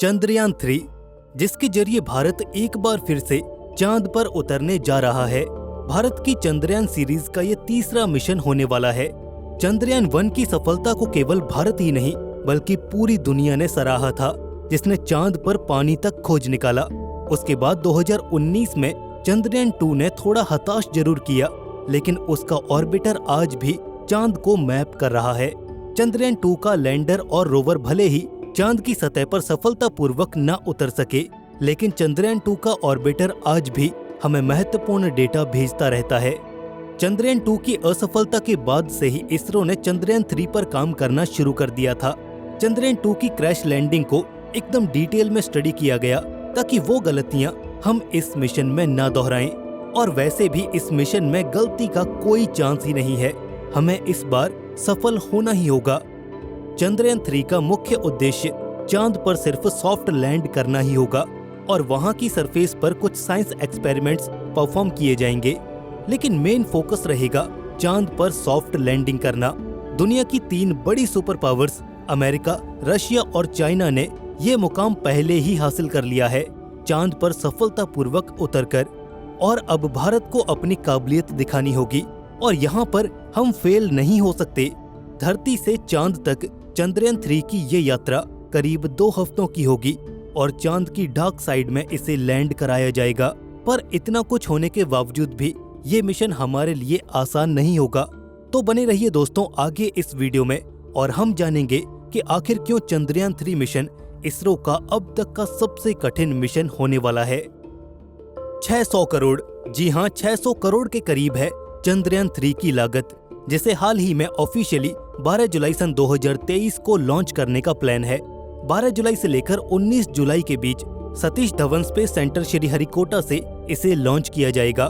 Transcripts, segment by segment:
चंद्रयान 3, जिसके जरिए भारत एक बार फिर से चांद पर उतरने जा रहा है। भारत की चंद्रयान सीरीज का ये तीसरा मिशन होने वाला है। चंद्रयान 1 की सफलता को केवल भारत ही नहीं बल्कि पूरी दुनिया ने सराहा था, जिसने चांद पर पानी तक खोज निकाला। उसके बाद 2019 में चंद्रयान 2 ने थोड़ा हताश जरूर किया, लेकिन उसका ऑर्बिटर आज भी चांद को मैप कर रहा है। चंद्रयान 2 का लैंडर और रोवर भले ही चांद की सतह पर सफलतापूर्वक न उतर सके, लेकिन चंद्रयान 2 का ऑर्बिटर आज भी हमें महत्वपूर्ण डेटा भेजता रहता है। चंद्रयान 2 की असफलता के बाद से ही इसरो ने चंद्रयान 3 पर काम करना शुरू कर दिया था। चंद्रयान 2 की क्रैश लैंडिंग को एकदम डिटेल में स्टडी किया गया ताकि वो गलतियां हम इस मिशन में न दोहराएं। और वैसे भी इस मिशन में गलती का कोई चांस ही नहीं है। हमें इस बार सफल होना ही होगा। चंद्रयान 3 का मुख्य उद्देश्य चांद पर सिर्फ सॉफ्ट लैंड करना ही होगा और वहां की सरफेस पर कुछ साइंस एक्सपेरिमेंट्स परफॉर्म किए जाएंगे, लेकिन मेन फोकस रहेगा चांद पर सॉफ्ट लैंडिंग करना। दुनिया की 3 बड़ी सुपर पावर्स अमेरिका, रशिया और चाइना ने ये मुकाम पहले ही हासिल कर लिया है, चांद पर सफलतापूर्वक उतरकर। और अब भारत को अपनी काबिलियत दिखानी होगी और यहाँ पर हम फेल नहीं हो सकते। धरती से चांद तक चंद्रयान 3 की ये यात्रा करीब 2 हफ्तों की होगी और चांद की डार्क साइड में इसे लैंड कराया जाएगा। पर इतना कुछ होने के बावजूद भी ये मिशन हमारे लिए आसान नहीं होगा। तो बने रहिए दोस्तों आगे इस वीडियो में और हम जानेंगे कि आखिर क्यों चंद्रयान 3 मिशन इसरो का अब तक का सबसे कठिन मिशन होने वाला है। 600 करोड़, जी हाँ 600 करोड़ के करीब है चंद्रयान 3 की लागत, जिसे हाल ही में ऑफिशियली 12 जुलाई सन 2023 को लॉन्च करने का प्लान है। 12 जुलाई से लेकर 19 जुलाई के बीच सतीश धवन स्पेस सेंटर श्रीहरिकोटा से इसे लॉन्च किया जाएगा।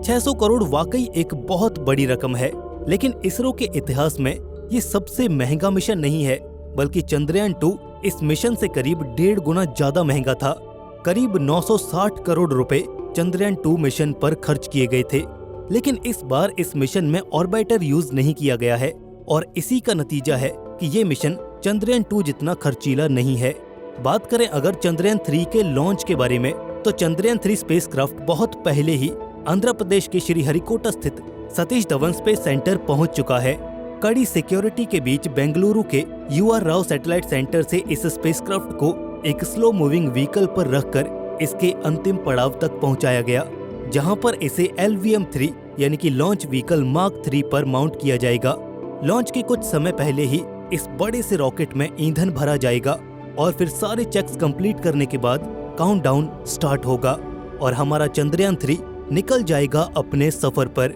600 करोड़ वाकई एक बहुत बड़ी रकम है, लेकिन इसरो के इतिहास में ये सबसे महंगा मिशन नहीं है, बल्कि चंद्रयान 2 इस मिशन से करीब 1.5 गुना ज्यादा महंगा था। करीब 960 करोड़ रुपए चंद्रयान 2 मिशन पर खर्च किए गए थे, लेकिन इस बार इस मिशन में ऑर्बिटर यूज नहीं किया गया है और इसी का नतीजा है कि ये मिशन चंद्रयान 2 जितना खर्चीला नहीं है। बात करें अगर चंद्रयान 3 के लॉन्च के बारे में, तो चंद्रयान 3 स्पेसक्राफ्ट बहुत पहले ही आंध्र प्रदेश के श्रीहरिकोटा स्थित सतीश धवन स्पेस सेंटर पहुंच चुका है। कड़ी सिक्योरिटी के बीच बेंगलुरु के UR राव सैटेलाइट सेंटर से इस स्पेसक्राफ्ट को एक स्लो मूविंग व्हीकल पर रखकर इसके अंतिम पड़ाव तक पहुंचाया गया, जहां पर इसे LVM-3 यानी कि लॉन्च व्हीकल मार्क 3 पर माउंट किया जाएगा। लॉन्च के कुछ समय पहले ही इस बड़े से रॉकेट में ईंधन भरा जाएगा और फिर सारे चेक्स कंप्लीट करने के बाद काउंटडाउन स्टार्ट होगा और हमारा चंद्रयान 3 निकल जाएगा अपने सफर पर।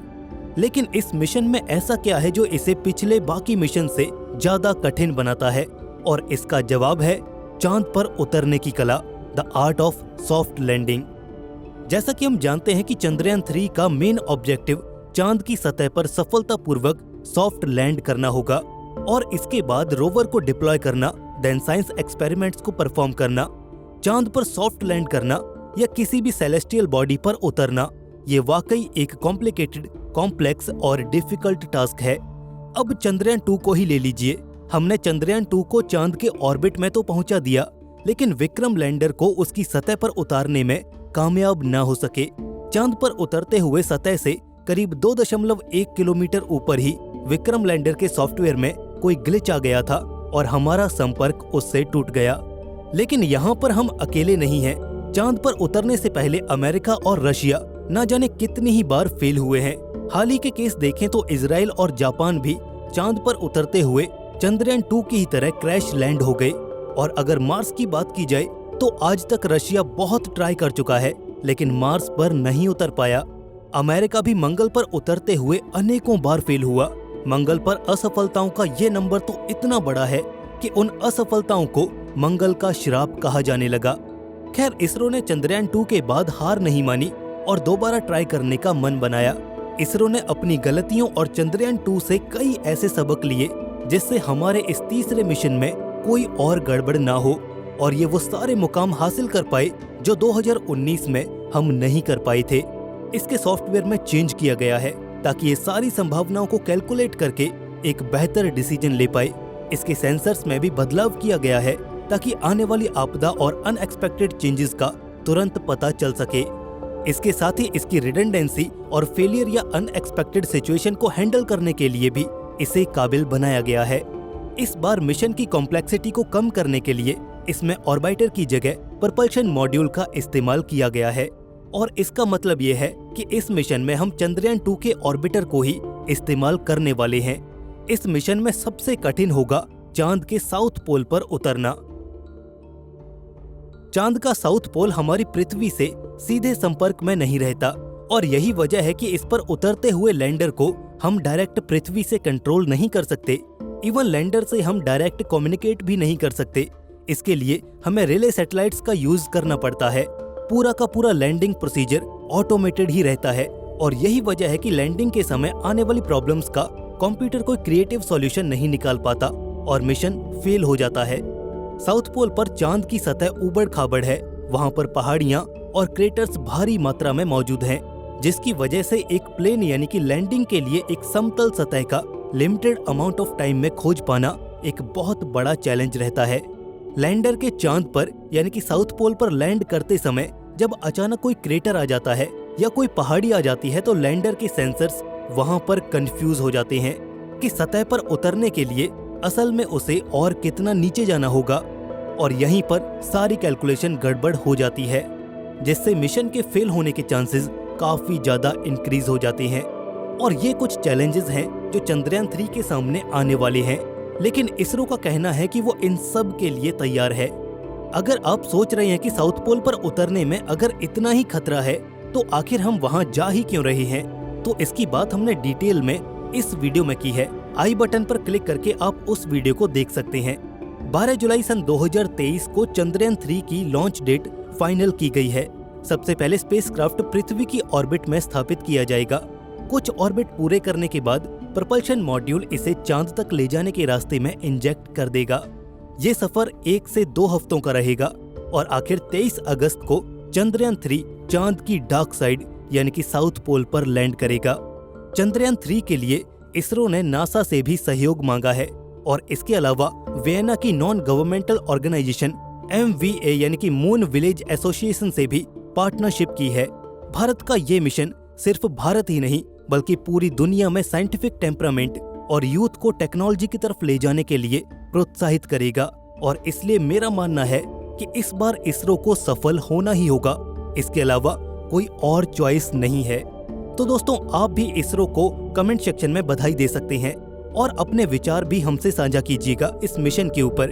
लेकिन इस मिशन में ऐसा क्या है जो इसे पिछले बाकी मिशन से ज्यादा कठिन बनाता है? और इसका जवाब है चांद पर उतरने की कला, the art of soft landing. जैसा कि हम जानते हैं कि चंद्रयान 3 का मेन ऑब्जेक्टिव चांद की सतह पर सफलतापूर्वक सॉफ्ट लैंड करना होगा और इसके बाद रोवर को डिप्लॉय करना, देन साइंस एक्सपेरिमेंट्स को परफॉर्म करना। चांद पर सॉफ्ट लैंड करना या किसी भी सेलेस्टियल बॉडी पर उतरना, ये वाकई एक कॉम्प्लिकेटेड, कॉम्प्लेक्स और डिफिकल्ट टास्क है। अब चंद्रयान 2 को ही ले लीजिए। हमने चंद्रयान 2 को चांद के ऑर्बिट में तो पहुंचा दिया, लेकिन विक्रम लैंडर को उसकी सतह पर उतारने में कामयाब न हो सके। चांद पर उतरते हुए सतह से करीब 2.1 किलोमीटर ऊपर ही विक्रम लैंडर के सॉफ्टवेयर में कोई ग्लिच आ गया था और हमारा संपर्क उससे टूट गया। लेकिन यहाँ पर हम अकेले नहीं हैं। चांद पर उतरने से पहले अमेरिका और रशिया न जाने कितनी ही बार फेल हुए हैं। हाल ही के केस देखें तो इजराइल और जापान भी चांद पर उतरते हुए चंद्रयान 2 की ही तरह क्रैश लैंड हो गए। और अगर मार्स की बात की जाए तो आज तक रशिया बहुत ट्राई कर चुका है, लेकिन मार्स पर नहीं उतर पाया। अमेरिका भी मंगल पर उतरते हुए अनेकों बार फेल हुआ। मंगल पर असफलताओं का ये नंबर तो इतना बड़ा है कि उन असफलताओं को मंगल का श्राप कहा जाने लगा। खैर, इसरो ने चंद्रयान 2 के बाद हार नहीं मानी और दोबारा ट्राई करने का मन बनाया। इसरो ने अपनी गलतियों और चंद्रयान 2 से कई ऐसे सबक लिए जिससे हमारे इस तीसरे मिशन में कोई और गड़बड़ ना हो और ये वो सारे मुकाम हासिल कर पाए जो 2019 में हम नहीं कर पाए थे। इसके सॉफ्टवेयर में चेंज किया गया है ताकि ये सारी संभावनाओं को कैलकुलेट करके एक बेहतर डिसीजन ले पाए। इसके सेंसर्स में भी बदलाव किया गया है ताकि आने वाली आपदा और अनएक्सपेक्टेड चेंजेस का तुरंत पता चल सके। इसके साथ ही इसकी रिडंडेंसी और फेलियर या अनएक्सपेक्टेड सिचुएशन को हैंडल करने के लिए भी इसे काबिल बनाया गया है। इस बार मिशन की कॉम्प्लेक्सिटी को कम करने के लिए इसमें ऑर्बिटर की जगह प्रपल्शन मॉड्यूल का इस्तेमाल किया गया है और इसका मतलब ये है कि इस मिशन में हम चंद्रयान 2 के ऑर्बिटर को ही इस्तेमाल करने वाले हैं। इस मिशन में सबसे कठिन होगा चांद के साउथ पोल पर उतरना। चांद का साउथ पोल हमारी पृथ्वी से सीधे संपर्क में नहीं रहता और यही वजह है कि इस पर उतरते हुए लैंडर को हम डायरेक्ट पृथ्वी से कंट्रोल नहीं कर सकते। इवन लैंडर से हम डायरेक्ट कम्युनिकेट भी नहीं कर सकते। इसके लिए हमें रिले सैटेलाइट्स का यूज करना पड़ता है। पूरा का पूरा लैंडिंग प्रोसीजर ऑटोमेटेड ही रहता है और यही वजह है कि लैंडिंग के समय आने वाली प्रॉब्लम्स का कंप्यूटर कोई क्रिएटिव सॉल्यूशन नहीं निकाल पाता और मिशन फेल हो जाता है। साउथ पोल पर चांद की सतह उबड़ खाबड़ है। वहाँ पर पहाड़ियाँ और क्रेटर्स भारी मात्रा में मौजूद हैं, जिसकी वजह से एक प्लेन यानी कि लैंडिंग के लिए एक समतल सतह का लिमिटेड अमाउंट ऑफ टाइम में खोज पाना एक बहुत बड़ा चैलेंज रहता है। लैंडर के चांद पर यानी कि साउथ पोल पर लैंड करते समय जब अचानक कोई क्रेटर आ जाता है या कोई पहाड़ी आ जाती है तो लैंडर के सेंसर्स वहां पर कंफ्यूज हो जाते हैं कि सतह पर उतरने के लिए असल में उसे और कितना नीचे जाना होगा और यहीं पर सारी कैलकुलेशन गड़बड़ हो जाती है, जिससे मिशन के फेल होने के चांसेस काफी ज्यादा इंक्रीज हो जाते हैं। और ये कुछ चैलेंजेस हैं जो चंद्रयान 3 के सामने आने वाले हैं, लेकिन इसरो का कहना है कि वो इन सब के लिए तैयार है। अगर आप सोच रहे हैं कि साउथ पोल पर उतरने में अगर इतना ही खतरा है तो आखिर हम वहां जा ही क्यों रहे हैं, तो इसकी बात हमने डिटेल में इस वीडियो में की है। आई बटन पर क्लिक करके आप उस वीडियो को देख सकते हैं। 12 जुलाई सन 2023 को चंद्रयान 3 की लॉन्च डेट फाइनल की गई है। सबसे पहले स्पेसक्राफ्ट पृथ्वी की ऑर्बिट में स्थापित किया जाएगा। कुछ ऑर्बिट पूरे करने के बाद प्रपल्शन मॉड्यूल इसे चांद तक ले जाने के रास्ते में इंजेक्ट कर देगा। ये सफर 1 से 2 हफ्तों का रहेगा और आखिर 23 अगस्त को चंद्रयान 3 चांद की डार्क साइड यानी कि साउथ पोल पर लैंड करेगा। चंद्रयान 3 के लिए इसरो ने नासा से भी सहयोग मांगा है और इसके अलावा वियना की नॉन गवर्नमेंटल ऑर्गेनाइजेशन MVA यानी कि मून विलेज एसोसिएशन से भी पार्टनरशिप की है। भारत का ये मिशन सिर्फ भारत ही नहीं बल्कि पूरी दुनिया में साइंटिफिक टेम्परामेंट और यूथ को टेक्नोलॉजी की तरफ ले जाने के लिए प्रोत्साहित करेगा और इसलिए मेरा मानना है कि इस बार इसरो को सफल होना ही होगा। इसके अलावा कोई और चॉइस नहीं है। तो दोस्तों, आप भी इसरो को कमेंट सेक्शन में बधाई दे सकते हैं और अपने विचार भी हमसे साझा कीजिएगा इस मिशन के ऊपर।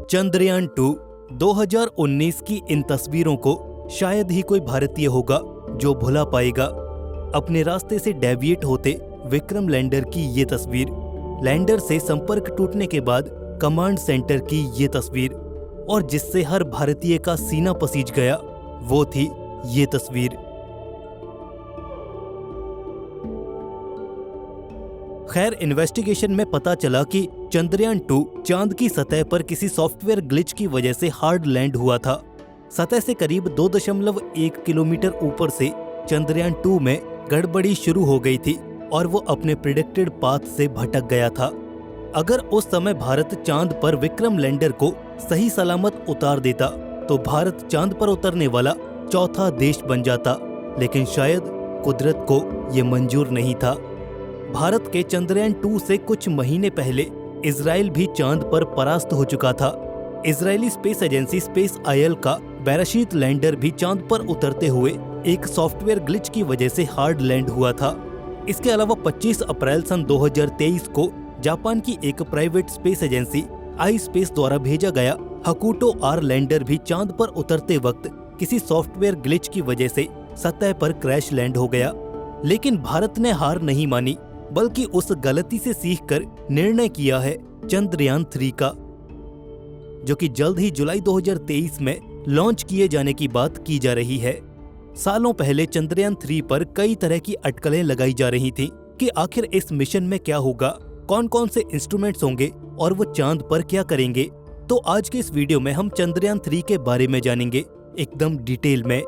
चंद्रयान 2 2019 की इन तस्वीरों को शायद ही कोई भारतीय होगा जो भुला पाएगा। अपने रास्ते से डेविएट होते विक्रम लैंडर की ये तस्वीर, लैंडर से संपर्क टूटने के बाद कमांड सेंटर की ये तस्वीर और जिससे हर भारतीय का सीना पसीज गया वो थी ये तस्वीर। खैर, इन्वेस्टिगेशन में पता चला कि चंद्रयान 2 चांद की सतह पर किसी सॉफ्टवेयर ग्लिच की वजह से हार्ड लैंड हुआ था। सतह से करीब 2.1 किलोमीटर ऊपर से चंद्रयान 2 में गड़बड़ी शुरू हो गई थी और वो अपने प्रिडिक्टेड पाथ से भटक गया था। अगर उस समय भारत चांद पर विक्रम लैंडर को सही सलामत उतार देता तो भारत चांद पर उतरने वाला चौथा देश बन जाता, लेकिन शायद कुदरत को ये मंजूर नहीं था। भारत के चंद्रयान 2 से कुछ महीने पहले इजराइल भी चांद पर परास्त हो चुका था। Israeli space agency space oil का बैराशीत लैंडर भी चांद पर उतरते हुए एक सॉफ्टवेयर ग्लिच की वजह से हार्ड लैंड हुआ था। इसके अलावा 25 अप्रैल सन 2023 को जापान की एक प्राइवेट स्पेस एजेंसी आई स्पेस द्वारा भेजा गया हकुटो R लैंडर भी चांद पर उतरते वक्त किसी सॉफ्टवेयर ग्लिच की वजह से सतह पर क्रैश लैंड हो गया। लेकिन भारत ने हार नहीं मानी, बल्कि उस गलती से सीखकर निर्णय किया है चंद्रयान 3 का, जो कि जल्द ही जुलाई 2023 में लॉन्च किए जाने की बात की जा रही है। सालों पहले चंद्रयान 3 पर कई तरह की अटकलें लगाई जा रही थी कि आखिर इस मिशन में क्या होगा, कौन कौन से इंस्ट्रूमेंट्स होंगे और वो चांद पर क्या करेंगे। तो आज के इस वीडियो में हम चंद्रयान 3 के बारे में जानेंगे एकदम डिटेल में।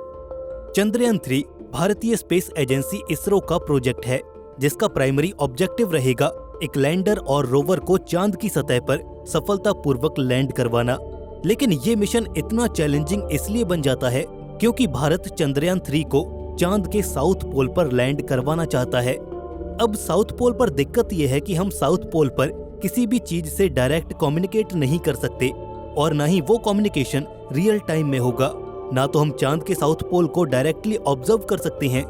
चंद्रयान 3 भारतीय स्पेस एजेंसी इसरो का प्रोजेक्ट है, जिसका प्राइमरी ऑब्जेक्टिव रहेगा एक लैंडर और रोवर को चांद की सतह पर सफलतापूर्वक लैंड करवाना। लेकिन ये मिशन इतना चैलेंजिंग इसलिए बन जाता है क्योंकि भारत चंद्रयान 3 को चांद के साउथ पोल पर लैंड करवाना चाहता है। अब साउथ पोल पर दिक्कत यह है कि हम साउथ पोल पर किसी भी चीज से डायरेक्ट कम्युनिकेट नहीं कर सकते और ना ही वो कम्युनिकेशन रियल टाइम में होगा, ना तो हम चांद के साउथ पोल को डायरेक्टली ऑब्जर्व कर सकते हैं।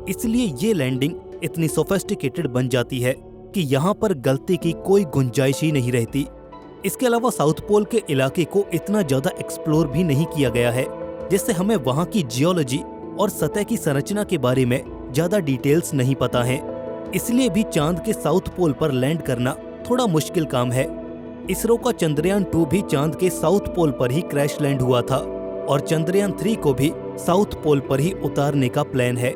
इसलिए ये लैंडिंग इतनी सोफिस्टिकेटेड बन जाती है कि यहाँ पर गलती की कोई गुंजाइश ही नहीं रहती। इसके अलावा साउथ पोल के इलाके को इतना ज्यादा एक्सप्लोर भी नहीं किया गया है, जिससे हमें वहाँ की जियोलॉजी और सतह की संरचना के बारे में ज्यादा डिटेल्स नहीं पता है। इसलिए भी चांद के साउथ पोल पर लैंड करना थोड़ा मुश्किल काम है। इसरो का चंद्रयान 2 भी चांद के साउथ पोल पर ही क्रैश लैंड हुआ था और चंद्रयान 3 को भी साउथ पोल पर ही उतारने का प्लान है।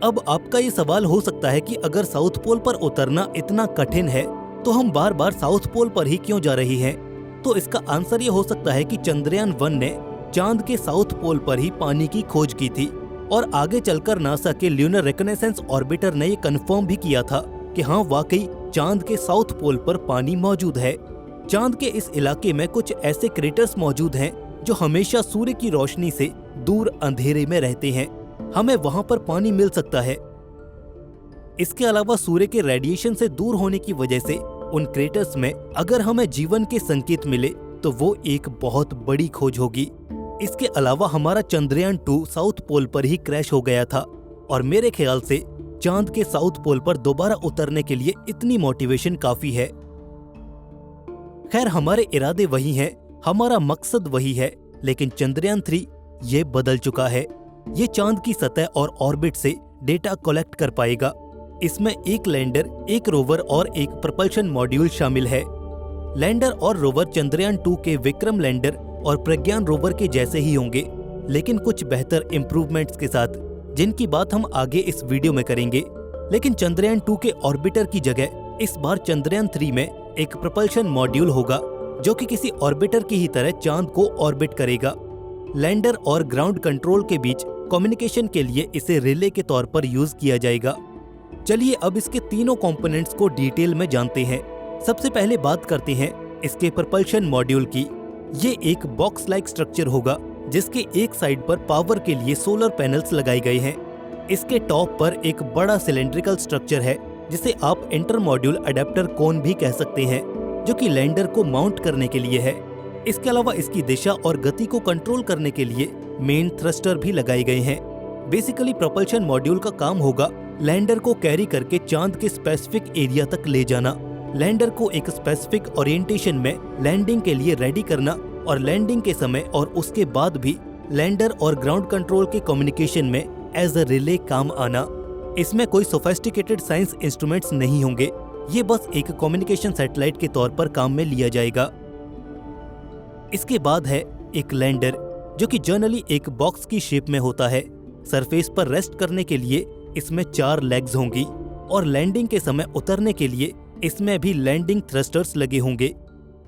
अब आपका ये सवाल हो सकता है कि अगर साउथ पोल पर उतरना इतना कठिन है तो हम बार बार साउथ पोल पर ही क्यों जा रही हैं? तो इसका आंसर ये हो सकता है कि चंद्रयान 1 ने चांद के साउथ पोल पर ही पानी की खोज की थी और आगे चलकर नासा के ल्यूनर रिकॉनेसेंस ऑर्बिटर ने ये कंफर्म भी किया था कि हाँ, वाकई चांद के साउथ पोल पर पानी मौजूद है। चांद के इस इलाके में कुछ ऐसे क्रेटर्स मौजूद हैं जो हमेशा सूर्य की रोशनी से दूर अंधेरे में रहते हैं। हमें वहां पर पानी मिल सकता है। इसके अलावा सूर्य के रेडिएशन से दूर होने की वजह से उन क्रेटर्स में अगर हमें जीवन के संकेत मिले तो वो एक बहुत बड़ी खोज होगी। इसके अलावा हमारा चंद्रयान 2 साउथ पोल पर ही क्रैश हो गया था और मेरे ख्याल से चांद के साउथ पोल पर दोबारा उतरने के लिए इतनी मोटिवेशन काफी है। खैर, हमारे इरादे वही हैं, हमारा मकसद वही है, लेकिन चंद्रयान 3 ये बदल चुका है। ये चांद की सतह और ऑर्बिट से डेटा कलेक्ट कर पाएगा। इसमें एक लैंडर, एक रोवर और एक प्रपल्शन मॉड्यूल शामिल है। लैंडर और रोवर चंद्रयान 2 के विक्रम लैंडर और प्रज्ञान रोवर के जैसे ही होंगे, लेकिन कुछ बेहतर इम्प्रूवमेंट्स के साथ, जिनकी बात हम आगे इस वीडियो में करेंगे। लेकिन चंद्रयान 2 के ऑर्बिटर की जगह इस बार चंद्रयान 3 में एक प्रपल्शन मॉड्यूल होगा जो कि किसी ऑर्बिटर की ही तरह चांद को ऑर्बिट करेगा। लैंडर और ग्राउंड कंट्रोल के बीच कम्युनिकेशन के लिए इसे रिले के तौर पर यूज किया जाएगा। चलिए अब इसके तीनों कंपोनेंट्स को डिटेल में जानते हैं। सबसे पहले बात करते हैं इसके प्रपल्शन मॉड्यूल की। ये एक बॉक्स लाइक स्ट्रक्चर होगा जिसके एक साइड पर पावर के लिए सोलर पैनल्स लगाए गए हैं। इसके टॉप पर एक बड़ा सिलेंड्रिकल स्ट्रक्चर है जिसे आप इंटर मॉड्यूल अडेप्टर कोन भी कह सकते हैं, जो कि लैंडर को माउंट करने के लिए है। इसके अलावा इसकी दिशा और गति को कंट्रोल करने के लिए मेन थ्रस्टर भी लगाए गए हैं। बेसिकली प्रपल्शन मॉड्यूल का काम होगा लैंडर को कैरी करके चांद के स्पेसिफिक एरिया तक ले जाना, लैंडर को एक स्पेसिफिक ओरिएंटेशन में लैंडिंग के लिए रेडी करना और लैंडिंग के समय और उसके बाद भी लैंडर और ग्राउंड कंट्रोल के कम्युनिकेशन में एज अ रिले काम आना। इसमें कोई सोफिस्टिकेटेड साइंस इंस्ट्रूमेंट्स नहीं होंगे, ये बस एक कम्युनिकेशन सैटेलाइट के तौर पर काम में लिया जाएगा। इसके बाद है एक लैंडर, जो कि जनरली एक बॉक्स की शेप में होता है। सरफेस पर रेस्ट करने के लिए इसमें 4 लेग्स होंगी और लैंडिंग के समय उतरने के लिए इसमें भी लैंडिंग थ्रस्टर्स लगे होंगे।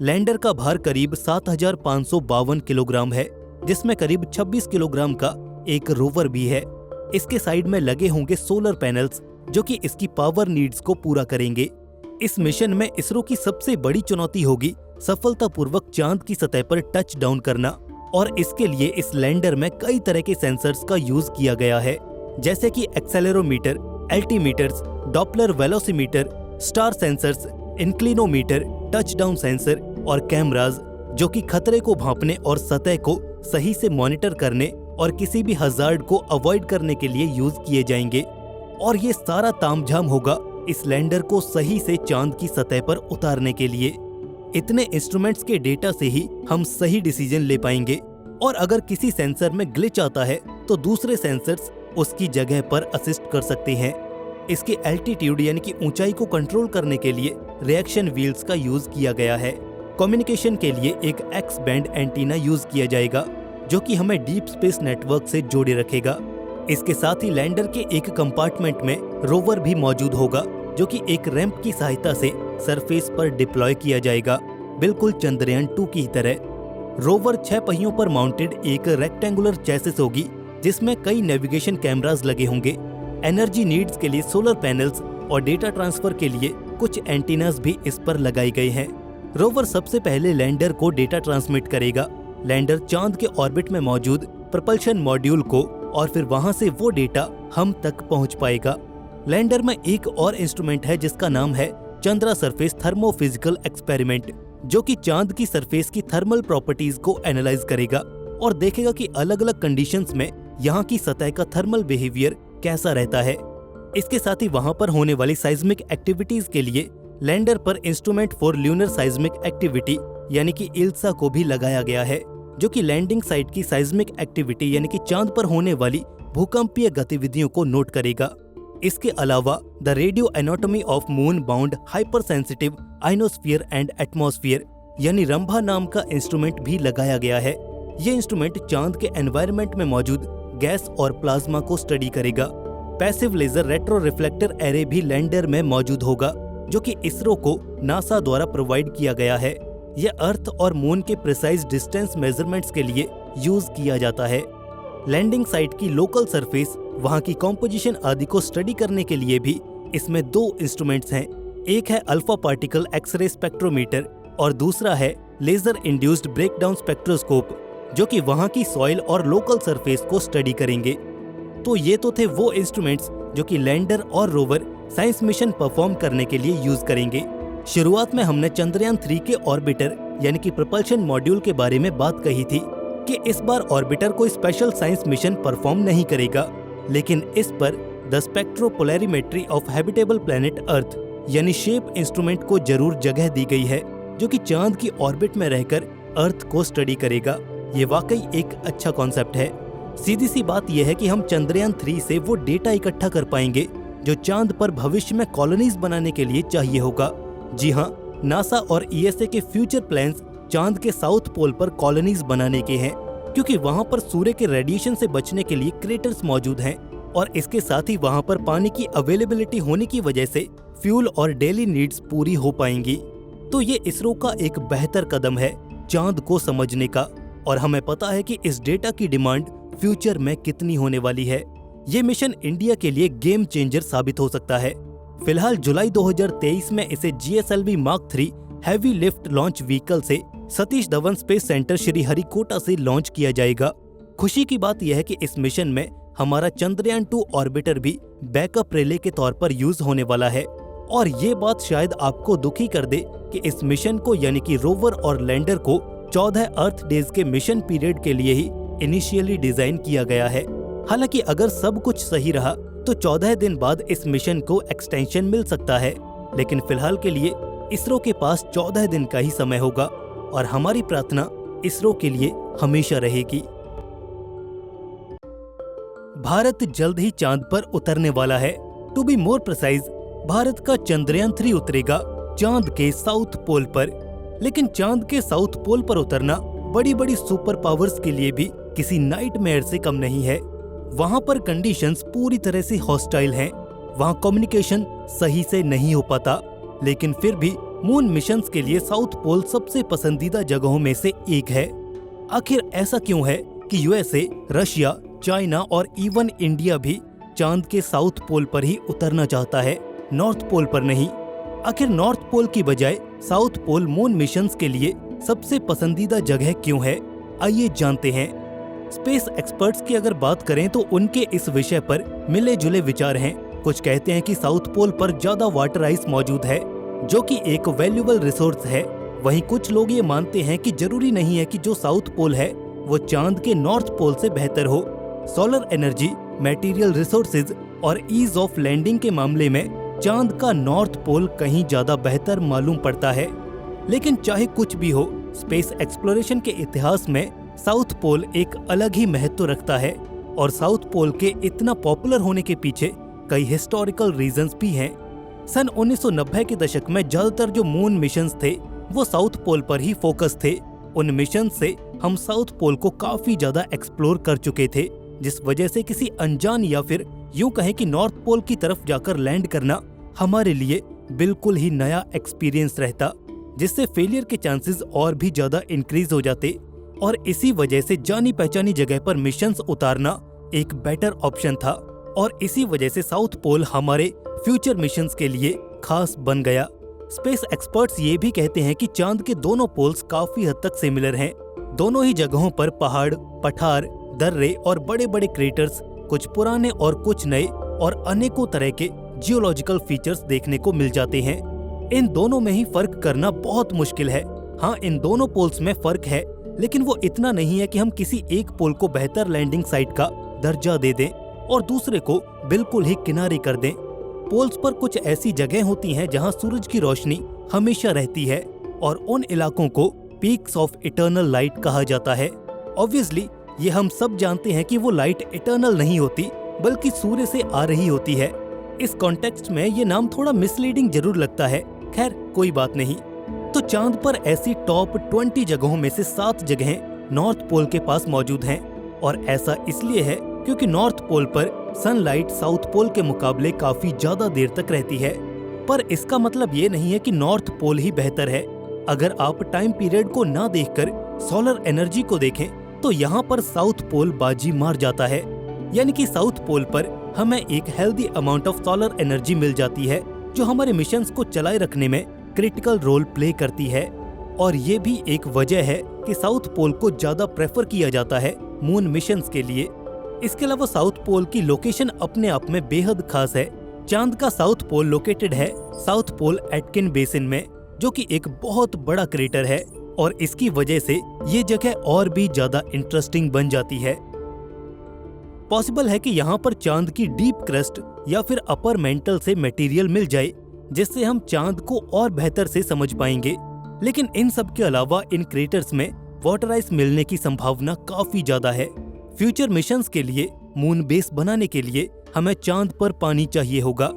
लैंडर का भार करीब 7552 किलोग्राम है, जिसमें करीब 26 किलोग्राम का एक रोवर भी है। इसके साइड में लगे होंगे सोलर पैनल्स जो कि इसकी पावर नीड्स को पूरा करेंगे। इस मिशन में इसरो की सबसे बड़ी चुनौती होगी सफलतापूर्वक चांद की सतह पर टच डाउन करना, और इसके लिए इस लैंडर में कई तरह के सेंसर्स का यूज किया गया है, जैसे कि accelerometer, altimeters, Doppler velocimeter, star sensors, inclinometer, touch down sensor और कैमराज, जो कि खतरे को भांपने और सतह को सही से मॉनिटर करने और किसी भी हजार्ड को अवॉइड करने के लिए यूज किए जाएंगे। और ये सारा तामझाम होगा इस लैंडर को सही से चांद की सतह पर उतारने के लिए। इतने इंस्ट्रूमेंट्स के डेटा से ही हम सही डिसीजन ले पाएंगे, और अगर किसी सेंसर में ग्लिच आता है तो दूसरे सेंसर्स उसकी जगह पर असिस्ट कर सकते हैं। इसके एल्टीट्यूड यानी कि ऊंचाई को कंट्रोल करने के लिए रिएक्शन व्हील्स का यूज किया गया है। कम्युनिकेशन के लिए एक एक्स बैंड एंटीना यूज किया जाएगा, जो कि हमें डीप स्पेस नेटवर्क से जोड़े रखेगा। इसके साथ ही लैंडर के एक कंपार्टमेंट में रोवर भी मौजूद होगा, जो कि एक रैंप की सहायता से सरफेस पर डिप्लॉय किया जाएगा, बिल्कुल चंद्रयान 2 की तरह। रोवर 6 पहियों पर माउंटेड एक रेक्टेंगुलर चैसिस होगी, जिसमें कई नेविगेशन कैमरास लगे होंगे। एनर्जी नीड्स के लिए सोलर पैनल्स और डेटा ट्रांसफर के लिए कुछ एंटीनास भी इस पर लगाए गए हैं। रोवर सबसे पहले लैंडर को डेटा ट्रांसमिट करेगा, लैंडर चांद के ऑर्बिट में मौजूद प्रपल्शन मॉड्यूल को और फिर वहां से वो डेटा हम तक पहुंच पाएगा। लैंडर में एक और इंस्ट्रूमेंट है जिसका नाम है चंद्रा सरफेस थर्मोफिजिकल एक्सपेरिमेंट, जो कि चांद की सरफेस की थर्मल प्रॉपर्टीज को एनालाइज करेगा और देखेगा कि अलग अलग कंडीशंस में यहाँ की सतह का थर्मल बिहेवियर कैसा रहता है। इसके साथ ही वहां पर होने वाली साइज्मिक एक्टिविटीज के लिए लैंडर पर instrument for lunar seismic activity यानी कि इल्सा को भी लगाया गया है, जो कि लैंडिंग साइट की साइज्मिक एक्टिविटी यानी कि चांद पर होने वाली भूकंपीय गतिविधियों को नोट करेगा। इसके अलावा the radio anatomy of moon bound hyper sensitive ionosphere and atmosphere यानी रंभा नाम का इंस्ट्रूमेंट भी लगाया गया है। ये इंस्ट्रूमेंट चांद के एनवायरनमेंट में मौजूद गैस और प्लाज्मा को स्टडी करेगा। Passive laser retro reflector array भी लैंडर में मौजूद होगा, जो कि इसरो को नासा द्वारा प्रोवाइड किया गया है। यह अर्थ और मून के प्रिसाइज डिस्टेंस मेजरमेंट्स के लिए यूज किया जाता है। लैंडिंग साइट की लोकल सरफेस, वहां की कॉम्पोजिशन आदि को स्टडी करने के लिए भी इसमें दो इंस्ट्रूमेंट्स हैं। एक है अल्फा पार्टिकल एक्सरे स्पेक्ट्रोमीटर और दूसरा है लेजर इंड्यूस्ड ब्रेकडाउन स्पेक्ट्रोस्कोप, जो कि वहां की सॉइल और लोकल सरफेस को स्टडी करेंगे। तो ये तो थे वो इंस्ट्रूमेंट्स जो कि लैंडर और रोवर साइंस मिशन परफॉर्म करने के लिए यूज करेंगे। शुरुआत में हमने चंद्रयान 3 के ऑर्बिटर यानी कि प्रपल्शन मॉड्यूल के बारे में बात कही थी कि इस बार ऑर्बिटर कोई स्पेशल साइंस मिशन परफॉर्म नहीं करेगा, लेकिन इस पर द स्पेक्ट्रोपोलैरिमेट्री ऑफ हैबिटेबल प्लैनेट अर्थ यानी शेप इंस्ट्रूमेंट को जरूर जगह दी गई है, जो कि चांद की ऑर्बिट में रहकर अर्थ को स्टडी करेगा। ये वाकई एक अच्छा कॉन्सेप्ट है। सीधी सी बात यह है कि हम चंद्रयान 3 से वो डेटा इकट्ठा कर पाएंगे जो चांद पर भविष्य में कॉलोनीज बनाने के लिए चाहिए होगा। जी हाँ, नासा और ईएसए के फ्यूचर प्लान्स चांद के साउथ पोल पर कॉलोनीज बनाने के हैं, क्योंकि वहां पर सूर्य के रेडिएशन से बचने के लिए क्रेटर्स मौजूद हैं और इसके साथ ही वहां पर पानी की अवेलेबिलिटी होने की वजह से फ्यूल और डेली नीड्स पूरी हो पाएंगी। तो ये इसरो का एक बेहतर कदम है चांद को समझने का, और हमें पता है कि इस डेटा की डिमांड फ्यूचर में कितनी होने वाली है। ये मिशन इंडिया के लिए गेम चेंजर साबित हो सकता है। फिलहाल जुलाई 2023 में इसे GSLV Mark 3 heavy lift launch vehicle से सतीश धवन स्पेस सेंटर श्रीहरिकोटा से लॉन्च किया जाएगा। खुशी की बात यह है कि इस मिशन में हमारा चंद्रयान 2 ऑर्बिटर भी बैकअप रिले के तौर पर यूज होने वाला है। और ये बात शायद आपको दुखी कर दे कि इस मिशन को यानी कि रोवर और लैंडर को 14 अर्थ डेज के मिशन पीरियड के लिए ही इनिशियली डिजाइन किया गया है। हालांकि अगर सब कुछ सही रहा तो 14 दिन बाद इस मिशन को एक्सटेंशन मिल सकता है, लेकिन फिलहाल के लिए इसरो के पास 14 दिन का ही समय होगा और हमारी प्रार्थना इसरो के लिए हमेशा रहेगी। भारत जल्द ही चांद पर उतरने वाला है। To be more precise, Bharat का चंद्रयान 3 उतरेगा चांद के साउथ पोल पर। लेकिन चांद के साउथ पोल पर उतरना बड़ी बड़ी सुपर पावर्स के लिए भी किसी नाइटमेयर से कम नहीं है। वहां पर कंडीशंस पूरी तरह से हॉस्टाइल हैं, वहां कम्युनिकेशन सही से नहीं हो पाता, लेकिन फिर भी मून मिशंस के लिए साउथ पोल सबसे पसंदीदा जगहों में से एक है। आखिर ऐसा क्यों है कि यूएसए, रशिया, चाइना और इवन इंडिया भी चांद के साउथ पोल पर ही उतरना चाहता है, नॉर्थ पोल पर नहीं? आखिर नॉर्थ पोल की बजाय साउथ पोल मून मिशंस के लिए सबसे पसंदीदा जगह क्यों है? आइए जानते हैं। स्पेस एक्सपर्ट्स की अगर बात करें तो उनके इस विषय पर मिले जुले विचार हैं। कुछ कहते हैं कि साउथ पोल पर ज्यादा वाटर आइस मौजूद है, जो कि एक वैल्यूएबल रिसोर्स है। वहीं कुछ लोग ये मानते हैं कि जरूरी नहीं है कि जो साउथ पोल है वो चांद के नॉर्थ पोल से बेहतर हो। सोलर एनर्जी, मटेरियल रिसोर्सेज और ईज ऑफ लैंडिंग के मामले में चांद का नॉर्थ पोल कहीं ज्यादा बेहतर मालूम पड़ता है। लेकिन चाहे कुछ भी हो, स्पेस एक्सप्लोरेशन के इतिहास में साउथ पोल एक अलग ही महत्व रखता है और साउथ पोल के इतना पॉपुलर होने के पीछे कई हिस्टोरिकल रीजंस भी हैं। सन 1990 के दशक में ज्यादातर जो मून मिशंस थे वो साउथ पोल पर ही फोकस थे। उन मिशन से हम साउथ पोल को काफी ज्यादा एक्सप्लोर कर चुके थे, जिस वजह से किसी अनजान या फिर यूं कहें कि नॉर्थ पोल की तरफ जाकर लैंड करना हमारे लिए बिल्कुल ही नया एक्सपीरियंस रहता, जिससे फेलियर के चांसेस और भी ज्यादा इंक्रीज हो जाते। और इसी वजह से जानी पहचानी जगह पर मिशंस उतारना एक बेटर ऑप्शन था और इसी वजह से साउथ पोल हमारे फ्यूचर मिशंस के लिए खास बन गया। स्पेस एक्सपर्ट्स ये भी कहते हैं कि चांद के दोनों पोल्स काफी हद तक सिमिलर हैं। दोनों ही जगहों पर पहाड़, पठार, दर्रे और बड़े बड़े क्रेटर्स, कुछ पुराने और कुछ नए और अनेकों तरह के जियोलॉजिकल फीचर्स देखने को मिल जाते हैं। इन दोनों में ही फर्क करना बहुत मुश्किल है। हाँ, इन दोनों पोल्स में फर्क है, लेकिन वो इतना नहीं है कि हम किसी एक पोल को बेहतर लैंडिंग साइट का दर्जा दे दें और दूसरे को बिल्कुल ही किनारे कर दें। पोल्स पर कुछ ऐसी जगह होती हैं जहां सूरज की रोशनी हमेशा रहती है और उन इलाकों को पीक्स ऑफ इटर्नल लाइट कहा जाता है। ऑब्वियसली ये हम सब जानते हैं कि वो लाइट इटर्नल नहीं होती, बल्कि सूर्य से आ रही होती है। इस कॉन्टेक्स्ट में ये नाम थोड़ा मिसलीडिंग जरूर लगता है। खैर, कोई बात नहीं। तो चांद पर ऐसी टॉप 20 जगहों में से 7 जगहें नॉर्थ पोल के पास मौजूद हैं, और ऐसा इसलिए है क्योंकि नॉर्थ पोल पर सनलाइट साउथ पोल के मुकाबले काफी ज्यादा देर तक रहती है। पर इसका मतलब ये नहीं है कि नॉर्थ पोल ही बेहतर है। अगर आप टाइम पीरियड को ना देखकर सोलर एनर्जी को देखें तो यहाँ पर साउथ पोल बाजी मार जाता है। यानी कि साउथ पोल पर हमें एक healthy amount of solar energy मिल जाती है, जो हमारे मिशंस को चलाए रखने में क्रिटिकल रोल प्ले करती है। और ये भी एक वजह है कि साउथ पोल को ज्यादा प्रेफर किया जाता है मून मिशंस के लिए। इसके अलावा साउथ पोल की लोकेशन अपने आप में बेहद खास है। चांद का साउथ पोल लोकेटेड है साउथ पोल एटकिन बेसिन में, जो कि एक बहुत बड़ा क्रेटर है, और इसकी वजह से ये जगह और भी ज्यादा इंटरेस्टिंग बन जाती है। पॉसिबल है कि यहाँ पर चांद की डीप क्रस्ट या फिर अपर मेंटल से मटेरियल मिल जाए, जिससे हम चांद को और बेहतर से समझ पाएंगे। लेकिन इन सब के अलावा इन क्रेटर्स में वाटर आइस मिलने की संभावना काफी ज्यादा है। फ्यूचर मिशंस के लिए मून बेस बनाने के लिए हमें चांद पर पानी चाहिए होगा।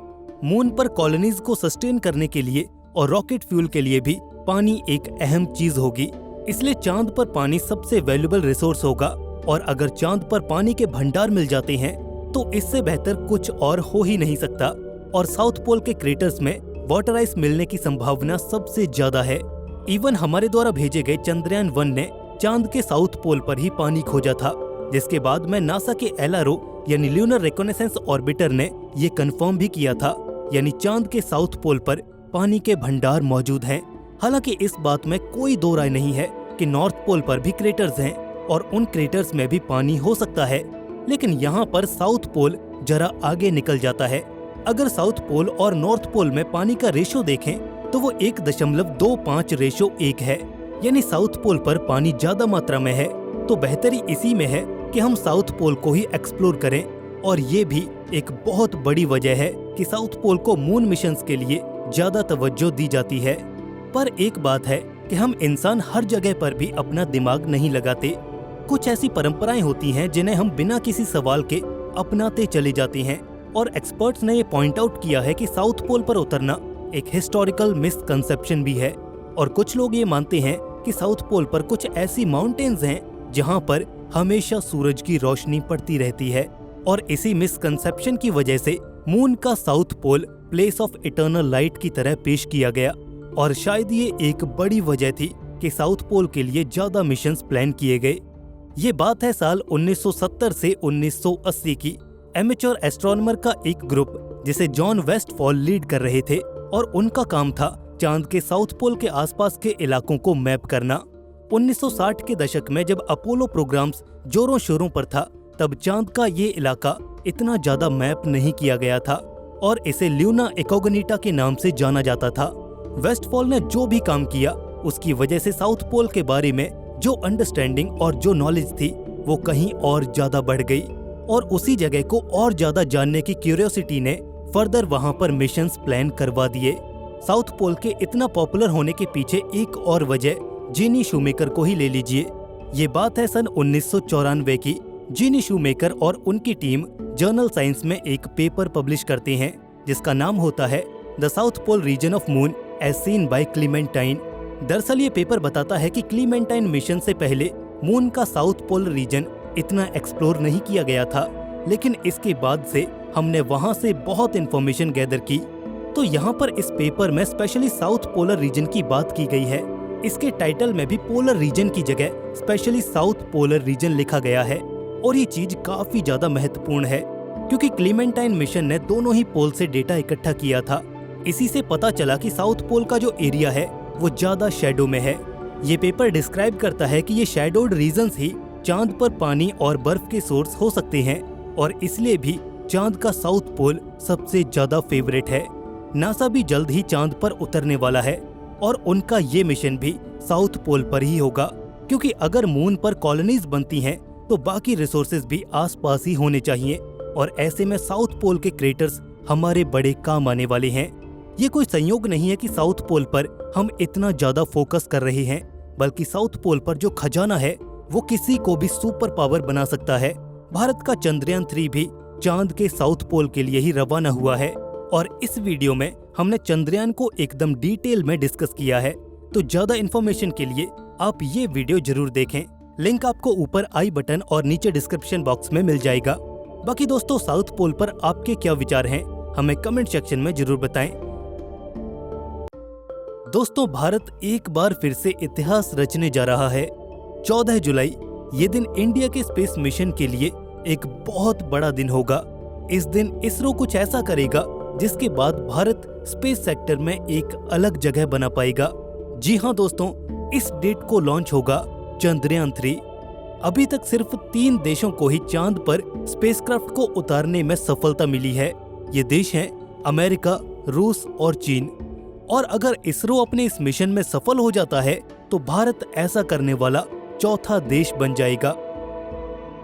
मून पर कॉलोनीज को सस्टेन करने के लिए और रॉकेट फ्यूल के लिए भी पानी एक अहम चीज होगी। इसलिए चांद पर पानी सबसे वैल्यूएबल रिसोर्स होगा, और अगर चांद पर पानी के भंडार मिल जाते हैं तो इससे बेहतर कुछ और हो ही नहीं सकता। और साउथ पोल के क्रेटर्स में वाटर आइस मिलने की संभावना सबसे ज्यादा है। इवन हमारे द्वारा भेजे गए चंद्रयान 1 ने चांद के साउथ पोल पर ही पानी खोजा था, जिसके बाद में नासा के LRO यानी ल्यूनर रिकॉनेसेंस ऑर्बिटर ने ये कंफर्म भी किया था, यानी चांद के साउथ पोल पर पानी के भंडार मौजूद हैं। हालांकि इस बात में कोई दो राय नहीं है कि नॉर्थ पोल पर भी क्रेटर्स हैं और उन क्रेटर्स में भी पानी हो सकता है, लेकिन यहाँ पर साउथ पोल जरा आगे निकल जाता है। अगर साउथ पोल और नॉर्थ पोल में पानी का रेशो देखें तो वो 1.25:1 है, यानी साउथ पोल पर पानी ज्यादा मात्रा में है। तो बेहतरी इसी में है कि हम साउथ पोल को ही एक्सप्लोर करें, और ये भी एक बहुत बड़ी वजह है कि साउथ पोल को मून मिशंस के लिए ज्यादा तवज्जो दी जाती है। पर एक बात है कि हम इंसान हर जगह पर भी अपना दिमाग नहीं लगाते। कुछ ऐसी परंपराएं होती हैं जिन्हें हम बिना किसी सवाल के अपनाते चले जाते हैं, और एक्सपर्ट्स ने ये पॉइंट आउट किया है कि साउथ पोल पर उतरना एक हिस्टोरिकल मिसकंसेप्शन भी है। और कुछ लोग ये मानते हैं कि साउथ पोल पर कुछ ऐसी माउंटेन्स हैं जहां पर हमेशा सूरज की रोशनी पड़ती रहती है, और इसी मिसकंसेप्शन की वजह से मून का south pole place of eternal light की तरह पेश किया गया। और शायद ये एक बड़ी वजह थी कि साउथ पोल के लिए ज्यादा मिशंस प्लान किए गए। ये बात है साल 1970 से 1980 की। एमेच्योर एस्ट्रोनॉमर का एक ग्रुप जिसे जॉन वेस्टफॉल लीड कर रहे थे, और उनका काम था चांद के साउथ पोल के आसपास के इलाकों को मैप करना। 1960 के दशक में जब अपोलो प्रोग्राम्स जोरों शोरों पर था, तब चांद का ये इलाका इतना ज्यादा मैप नहीं किया गया था, और इसे ल्यूना इकोगनिटा के नाम से जाना जाता था। वेस्टफॉल ने जो भी काम किया, उसकी वजह से साउथ पोल के बारे में जो अंडरस्टैंडिंग और जो नॉलेज थी वो कहीं और ज्यादा बढ़ गई, और उसी जगह को और ज्यादा जानने की क्यूरियोसिटी ने फर्दर वहां पर मिशंस प्लान करवा दिए। साउथ पोल के इतना पॉपुलर होने के पीछे एक और वजह जीनी शूमेकर को ही ले लीजिए। ये बात है सन 1994 की। जीनी शूमेकर और उनकी टीम जर्नल साइंस में एक पेपर पब्लिश करते हैं जिसका नाम होता है the south pole region of moon as seen by Clementine. दरअसल ये पेपर बताता है कि क्लीमेंटाइन मिशन से पहले मून का साउथ पोल रीजन इतना एक्सप्लोर नहीं किया गया था, लेकिन इसके बाद से हमने वहां से बहुत इंफॉर्मेशन गैदर की। तो यहाँ पर इस पेपर में स्पेशली साउथ पोलर रीजन की बात की गई है। इसके टाइटल में भी पोलर रीजन की जगह स्पेशली साउथ पोलर रीजन लिखा गया है, और ये चीज काफी ज्यादा महत्वपूर्ण है क्योंकि क्लीमेंटाइन मिशन ने दोनों ही पोल से डेटा इकट्ठा किया था। इसी से पता चला कि साउथ पोल का जो एरिया है वो ज्यादा शेडो में है, ये पेपर डिस्क्राइब करता है कि ये शैडोड रीजन्स ही चांद पर पानी और बर्फ के सोर्स हो सकते हैं और इसलिए भी चांद का साउथ पोल सबसे ज्यादा फेवरेट है। नासा भी जल्द ही चांद पर उतरने वाला है और उनका ये मिशन भी साउथ पोल पर ही होगा, क्योंकि अगर मून पर कॉलोनीज बनती हैं तो बाकी रिसोर्सेज भी आसपास ही होने चाहिए और ऐसे में साउथ पोल के क्रेटर्स हमारे बड़े काम आने वाले हैं। ये कोई संयोग नहीं है कि साउथ पोल पर हम इतना ज्यादा फोकस कर रहे हैं, बल्कि साउथ पोल पर जो खजाना है वो किसी को भी सुपर पावर बना सकता है। भारत का चंद्रयान 3 भी चांद के साउथ पोल के लिए ही रवाना हुआ है और इस वीडियो में हमने चंद्रयान को एकदम डिटेल में डिस्कस किया है। तो ज्यादा इन्फॉर्मेशन के लिए आप ये वीडियो जरूर देखें। लिंक आपको ऊपर आई बटन और नीचे डिस्क्रिप्शन बॉक्स में मिल जाएगा। बाकी दोस्तों, साउथ पोल पर आपके क्या विचार हैं, हमें कमेंट सेक्शन में जरूर बताएं। दोस्तों, भारत एक बार फिर से इतिहास रचने जा रहा है। 14 जुलाई ये दिन इंडिया के स्पेस मिशन के लिए एक बहुत बड़ा दिन होगा। इस दिन इसरो कुछ ऐसा करेगा जिसके बाद भारत स्पेस सेक्टर में एक अलग जगह बना पाएगा। जी हाँ दोस्तों, इस डेट को लॉन्च होगा चंद्रयान 3। अभी तक सिर्फ 3 देशों को ही चांद पर स्पेसक्राफ्ट को उतारने में सफलता मिली है। ये देश हैं अमेरिका, रूस और चीन। और अगर इसरो अपने इस मिशन में सफल हो जाता है तो भारत ऐसा करने वाला चौथा देश बन जाएगा।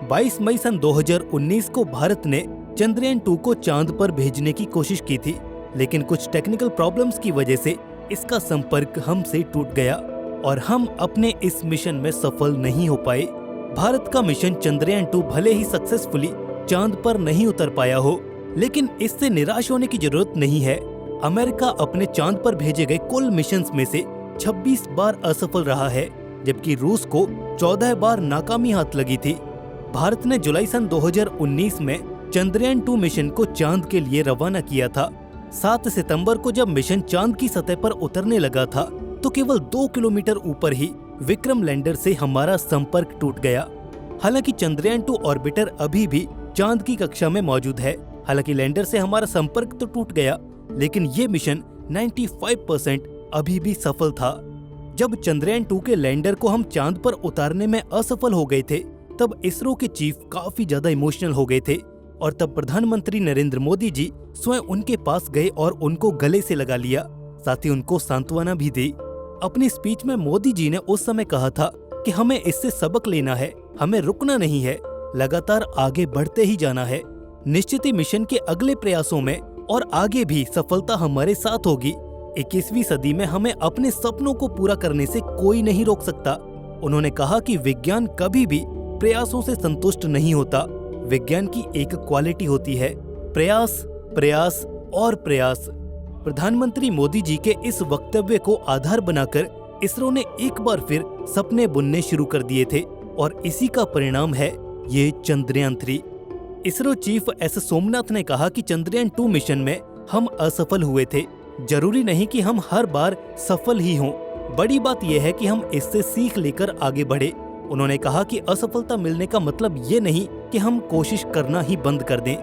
22 मई सन 2019 को भारत ने चंद्रयान 2 को चांद पर भेजने की कोशिश की थी, लेकिन कुछ टेक्निकल प्रॉब्लम्स की वजह से इसका संपर्क हमसे टूट गया और हम अपने इस मिशन में सफल नहीं हो पाए। भारत का मिशन चंद्रयान 2 भले ही सक्सेसफुली चांद पर नहीं उतर पाया हो, लेकिन इससे निराश होने की जरूरत नहीं है। अमेरिका अपने चांद पर भेजे गए कुल मिशंस में से 26 बार असफल रहा है, जबकि रूस को 14 बार नाकामी हाथ लगी थी। भारत ने जुलाई सन 2019 में चंद्रयान 2 मिशन को चांद के लिए रवाना किया था। 7 सितंबर को जब मिशन चांद की सतह पर उतरने लगा था तो केवल 2 किलोमीटर ऊपर ही विक्रम लैंडर से हमारा संपर्क टूट गया। हालांकि चंद्रयान 2 ऑर्बिटर अभी भी चांद की कक्षा में मौजूद है। हालांकि लैंडर से हमारा संपर्क तो टूट गया, लेकिन ये मिशन 95% अभी भी सफल था। जब चंद्रयान 2 के लैंडर को हम चांद पर उतारने में असफल हो गए थे, तब इसरो के चीफ काफी ज्यादा इमोशनल हो गए थे और तब प्रधानमंत्री नरेंद्र मोदी जी स्वयं उनके पास गए और उनको गले से लगा लिया, साथ ही उनको सांत्वना भी दी। अपनी स्पीच में मोदी जी ने उस समय कहा था कि हमें इससे सबक लेना है, हमें रुकना नहीं है, लगातार आगे बढ़ते ही जाना है। निश्चित ही मिशन के अगले प्रयासों में और आगे भी सफलता हमारे साथ होगी। 21वीं सदी में हमें अपने सपनों को पूरा करने से कोई नहीं रोक सकता। उन्होंने कहा कि विज्ञान कभी भी प्रयासों से संतुष्ट नहीं होता। विज्ञान की एक क्वालिटी होती है, प्रयास, प्रयास और प्रयास। प्रधानमंत्री मोदी जी के इस वक्तव्य को आधार बनाकर इसरो ने एक बार फिर सपने बुनने शुरू कर दिए थे और इसी का परिणाम है ये चंद्रयान 3। इसरो चीफ एस सोमनाथ ने कहा कि चंद्रयान 2 मिशन में हम असफल हुए थे। जरूरी नहीं कि हम हर बार सफल ही हों, बड़ी बात यह है कि हम इससे सीख लेकर आगे बढ़े। उन्होंने कहा कि असफलता मिलने का मतलब ये नहीं कि हम कोशिश करना ही बंद कर दें।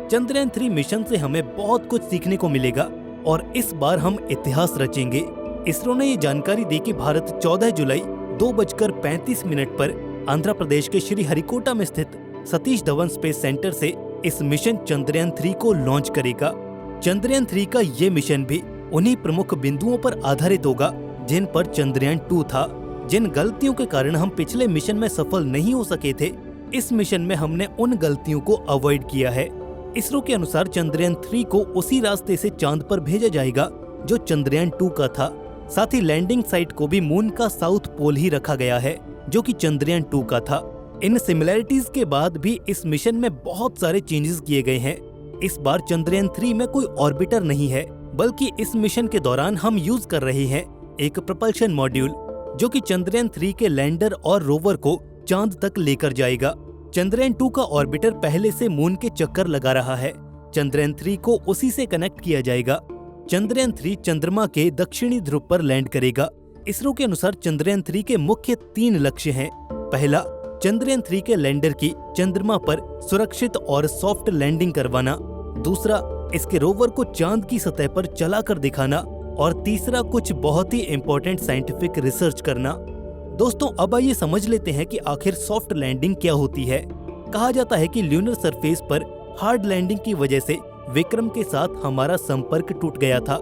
चंद्रयान 3 मिशन से हमें बहुत कुछ सीखने को मिलेगा और इस बार हम इतिहास रचेंगे। इसरो ने ये जानकारी दी कि भारत 14 जुलाई 2:35 पर आंध्र प्रदेश के श्रीहरिकोटा में स्थित सतीश धवन स्पेस सेंटर से इस मिशन चंद्रयान 3 को लॉन्च करेगा। चंद्रयान 3 का ये मिशन भी उन्हीं प्रमुख बिंदुओं पर आधारित होगा जिन पर चंद्रयान 2 था। जिन गलतियों के कारण हम पिछले मिशन में सफल नहीं हो सके थे, इस मिशन में हमने उन गलतियों को अवॉइड किया है। इसरो के अनुसार चंद्रयान 3 को उसी रास्ते से चांद पर भेजा जाएगा जो चंद्रयान 2 का था। साथ ही लैंडिंग साइट को भी मून का साउथ पोल ही रखा गया है जो कि चंद्रयान 2 का था। इन सिमिलैरिटीज के बाद भी इस मिशन में बहुत सारे चेंजेस किए गए हैं। इस बार चंद्रयान 3 में कोई ऑर्बिटर नहीं है, बल्कि इस मिशन के दौरान हम यूज कर रहे हैं एक प्रपल्शन मॉड्यूल जो कि चंद्रयान 3 के लैंडर और रोवर को चांद तक लेकर जाएगा। चंद्रयान 2 का ऑर्बिटर पहले से मून के चक्कर लगा रहा है। चंद्रयान 3 को उसी से कनेक्ट किया जाएगा। चंद्रयान 3 चंद्रमा के दक्षिणी ध्रुव पर लैंड करेगा। इसरो के अनुसार चंद्रयान 3 के मुख्य 3 लक्ष्य हैं। पहला, चंद्रयान 3 के लैंडर की चंद्रमा पर सुरक्षित और सॉफ्ट लैंडिंग करवाना। दूसरा, इसके रोवर को चांद की सतह पर चलाकर दिखाना। और तीसरा, कुछ बहुत ही इम्पोर्टेंट साइंटिफिक रिसर्च करना। दोस्तों अब आइए समझ लेते हैं कि आखिर सॉफ्ट लैंडिंग क्या होती है। कहा जाता है कि ल्यूनर सरफेस पर हार्ड लैंडिंग की वजह से विक्रम के साथ हमारा संपर्क टूट गया था।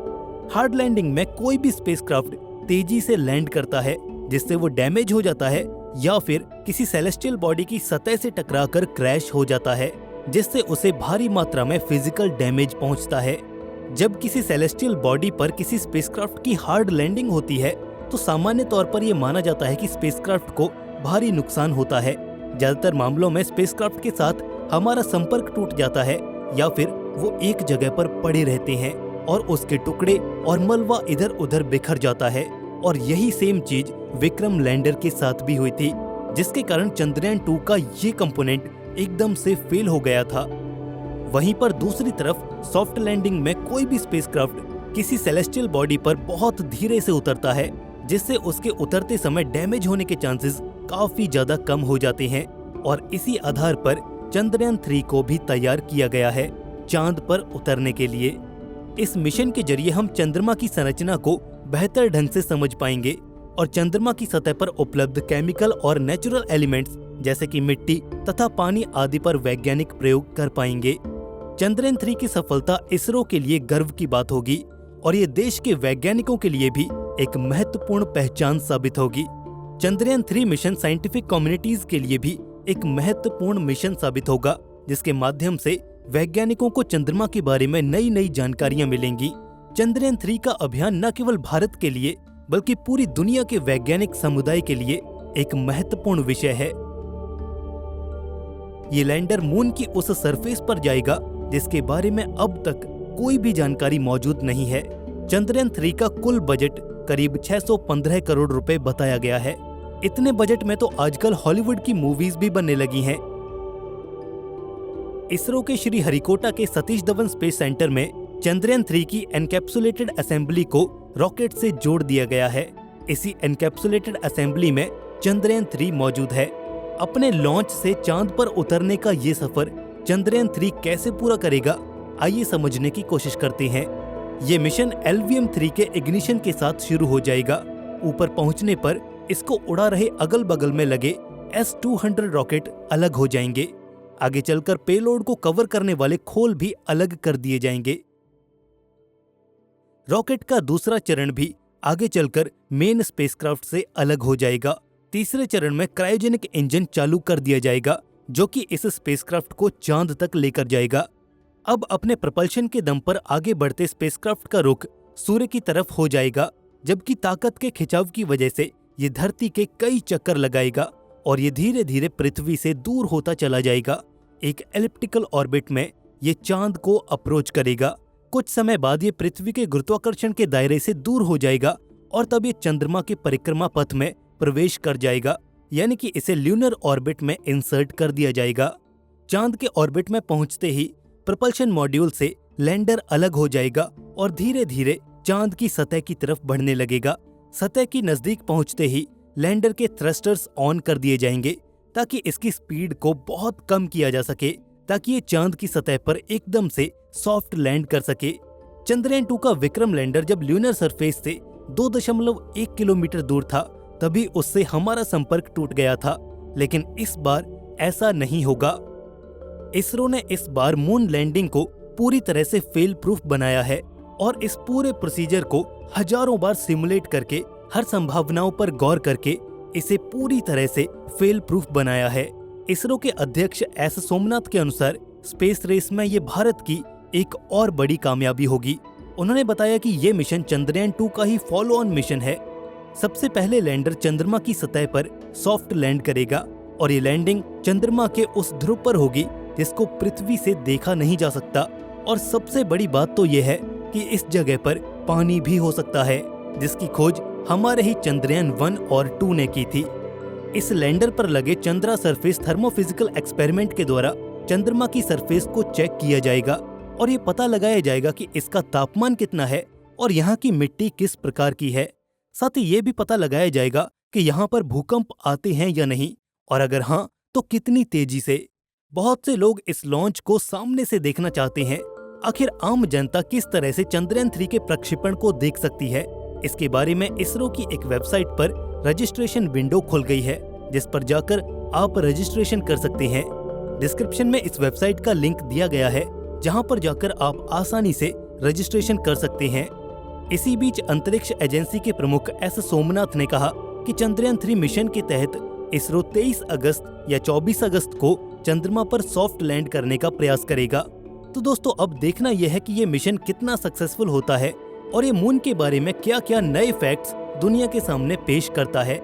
हार्ड लैंडिंग में कोई भी स्पेसक्राफ्ट तेजी से लैंड करता है जिससे वो डैमेज हो जाता है या फिर किसी सेलेस्टियल बॉडी की सतह से टकराकर क्रैश हो जाता है, जिससे उसे भारी मात्रा में फिजिकल डैमेज पहुंचता है। जब किसी सेलेस्टियल बॉडी पर किसी स्पेसक्राफ्ट की हार्ड लैंडिंग होती है तो सामान्य तौर पर यह माना जाता है कि स्पेसक्राफ्ट को भारी नुकसान होता है। ज्यादातर मामलों में स्पेसक्राफ्ट के साथ हमारा संपर्क टूट जाता है या फिर वो एक जगह पर पड़े रहते हैं और उसके टुकड़े और मलबा इधर उधर बिखर जाता है। और यही सेम चीज विक्रम लैंडर के साथ भी हुई थी, जिसके कारण चंद्रयान 2 का ये कंपोनेंट एकदम से फेल हो गया था। वहीं पर दूसरी तरफ सॉफ्ट लैंडिंग में कोई भी स्पेसक्राफ्ट किसी सेलेस्टियल बॉडी पर बहुत धीरे से उतरता है, जिससे उसके उतरते समय डैमेज होने के चांसेस काफी ज्यादा कम हो जाते हैं। और इसी आधार पर चंद्रयान 3 को भी तैयार किया गया है चांद पर उतरने के लिए। इस मिशन के जरिए हम चंद्रमा की संरचना को बेहतर ढंग से समझ पाएंगे और चंद्रमा की सतह पर उपलब्ध केमिकल और नेचुरल एलिमेंट्स जैसे कि मिट्टी तथा पानी आदि पर वैज्ञानिक प्रयोग कर पाएंगे। चंद्रयान 3 की सफलता इसरो के लिए गर्व की बात होगी और ये देश के वैज्ञानिकों के लिए भी एक महत्वपूर्ण पहचान साबित होगी। चंद्रयान 3 मिशन साइंटिफिक कम्युनिटीज के लिए भी एक महत्वपूर्ण मिशन साबित होगा, जिसके माध्यम से वैज्ञानिकों को चंद्रमा के बारे में नई नई जानकारियां मिलेंगी। चंद्रयान 3 का अभियान न केवल भारत के लिए बल्कि पूरी दुनिया के वैज्ञानिक समुदाय के लिए एक महत्वपूर्ण विषय है। ये लैंडर मून की उस सरफेस पर जाएगा जिसके बारे में अब तक कोई भी जानकारी मौजूद नहीं है। चंद्रयान 3 का कुल बजट करीब 615 करोड़ रुपए बताया गया है। इतने बजट में तो आजकल हॉलीवुड की मूवीज भी बनने लगी हैं। इसरो के श्री हरिकोटा के सतीश धवन स्पेस सेंटर में चंद्रयान 3 की एनकैप्सुलेटेड असेंबली को रॉकेट से जोड़ दिया गया है। इसी एनकैप्सुलेटेड असेंबली में चंद्रयान 3 मौजूद है। अपने लॉन्च से चांद पर उतरने का ये सफर चंद्रयान 3 कैसे पूरा करेगा, आइए समझने की कोशिश करते हैं। ये मिशन LVM-3 के इग्निशन के साथ शुरू हो जाएगा। ऊपर पहुंचने पर इसको उड़ा रहे अगल बगल में लगे S-200 रॉकेट अलग हो जाएंगे। आगे चलकर पेलोड को कवर करने वाले खोल भी अलग कर दिए जाएंगे। रॉकेट का दूसरा चरण भी आगे चलकर मेन स्पेसक्राफ्ट से अलग हो जाएगा। तीसरे चरण में क्रायोजेनिक इंजन चालू कर दिया जाएगा, जो कि इस स्पेसक्राफ्ट को चांद तक लेकर जाएगा। अब अपने प्रपल्शन के दम पर आगे बढ़ते स्पेसक्राफ्ट का रुख सूर्य की तरफ हो जाएगा, जबकि ताकत के खिंचाव की वजह से ये धरती के कई चक्कर लगाएगा और ये धीरे धीरे पृथ्वी से दूर होता चला जाएगा। एक एलिप्टिकल ऑर्बिट में ये चांद को अप्रोच करेगा। कुछ समय बाद ये पृथ्वी के गुरुत्वाकर्षण के दायरे से दूर हो जाएगा और तब ये चंद्रमा के परिक्रमा पथ में प्रवेश कर जाएगा, यानी कि इसे ल्यूनर ऑर्बिट में इंसर्ट कर दिया जाएगा। चांद के ऑर्बिट में पहुंचते ही प्रपल्शन मॉड्यूल से लैंडर अलग हो जाएगा और धीरे धीरे चांद की सतह की तरफ बढ़ने लगेगा। सतह की नजदीक पहुंचते ही लैंडर के थ्रस्टर्स ऑन कर दिए जाएंगे ताकि इसकी स्पीड को बहुत कम किया जा सके, ताकि ये चांद की सतह पर एकदम से सॉफ्ट लैंड कर सके। चंद्रयान 2 का विक्रम लैंडर जब ल्यूनर सरफेस से 2.1 किलोमीटर दूर था, तभी उससे हमारा संपर्क टूट गया था। लेकिन इस बार ऐसा नहीं होगा। इसरो ने इस बार मून लैंडिंग को पूरी तरह से फेल प्रूफ बनाया है और इस पूरे प्रोसीजर को हजारों बार सिमुलेट करके हर संभावनाओं पर गौर करके इसे पूरी तरह से फेल प्रूफ बनाया है। इसरो के अध्यक्ष एस सोमनाथ के अनुसार स्पेस रेस में ये भारत की एक और बड़ी कामयाबी होगी। उन्होंने बताया कि ये मिशन चंद्रयान 2 का ही फॉलो ऑन मिशन है। सबसे पहले लैंडर चंद्रमा की सतह पर सॉफ्ट लैंड करेगा और ये लैंडिंग चंद्रमा के उस ध्रुव पर होगी जिसको पृथ्वी से देखा नहीं जा सकता। और सबसे बड़ी बात तो ये है कि इस जगह पर पानी भी हो सकता है, जिसकी खोज हमारे ही चंद्रयान 1 और 2 ने की थी। इस लैंडर पर लगे चंद्रा सरफेस थर्मोफिजिकल एक्सपेरिमेंट के द्वारा चंद्रमा की सरफेस को चेक किया जाएगा और ये पता लगाया जाएगा कि इसका तापमान कितना है और यहाँ की मिट्टी किस प्रकार की है। साथ ही ये भी पता लगाया जाएगा कि यहाँ पर भूकंप आते हैं या नहीं, और अगर हाँ तो कितनी तेजी से। बहुत से लोग इस लॉन्च को सामने से देखना चाहते हैं। आखिर आम जनता किस तरह से चंद्रयान 3 के प्रक्षेपण को देख सकती है, इसके बारे में इसरो की एक वेबसाइट पर रजिस्ट्रेशन विंडो खुल गई है, जिस पर जाकर आप रजिस्ट्रेशन कर सकते हैं। डिस्क्रिप्शन में इस वेबसाइट का लिंक दिया गया है, जहां पर जाकर आप आसानी से रजिस्ट्रेशन कर सकते हैं। इसी बीच अंतरिक्ष एजेंसी के प्रमुख एस सोमनाथ ने कहा कि चंद्रयान 3 मिशन के तहत इसरो 23 अगस्त या 24 अगस्त को चंद्रमा पर सॉफ्ट लैंड करने का प्रयास करेगा। तो दोस्तों, अब देखना यह है कि ये मिशन कितना सक्सेसफुल होता है और ये मून के बारे में क्या क्या नए फैक्ट्स दुनिया के सामने पेश करता है।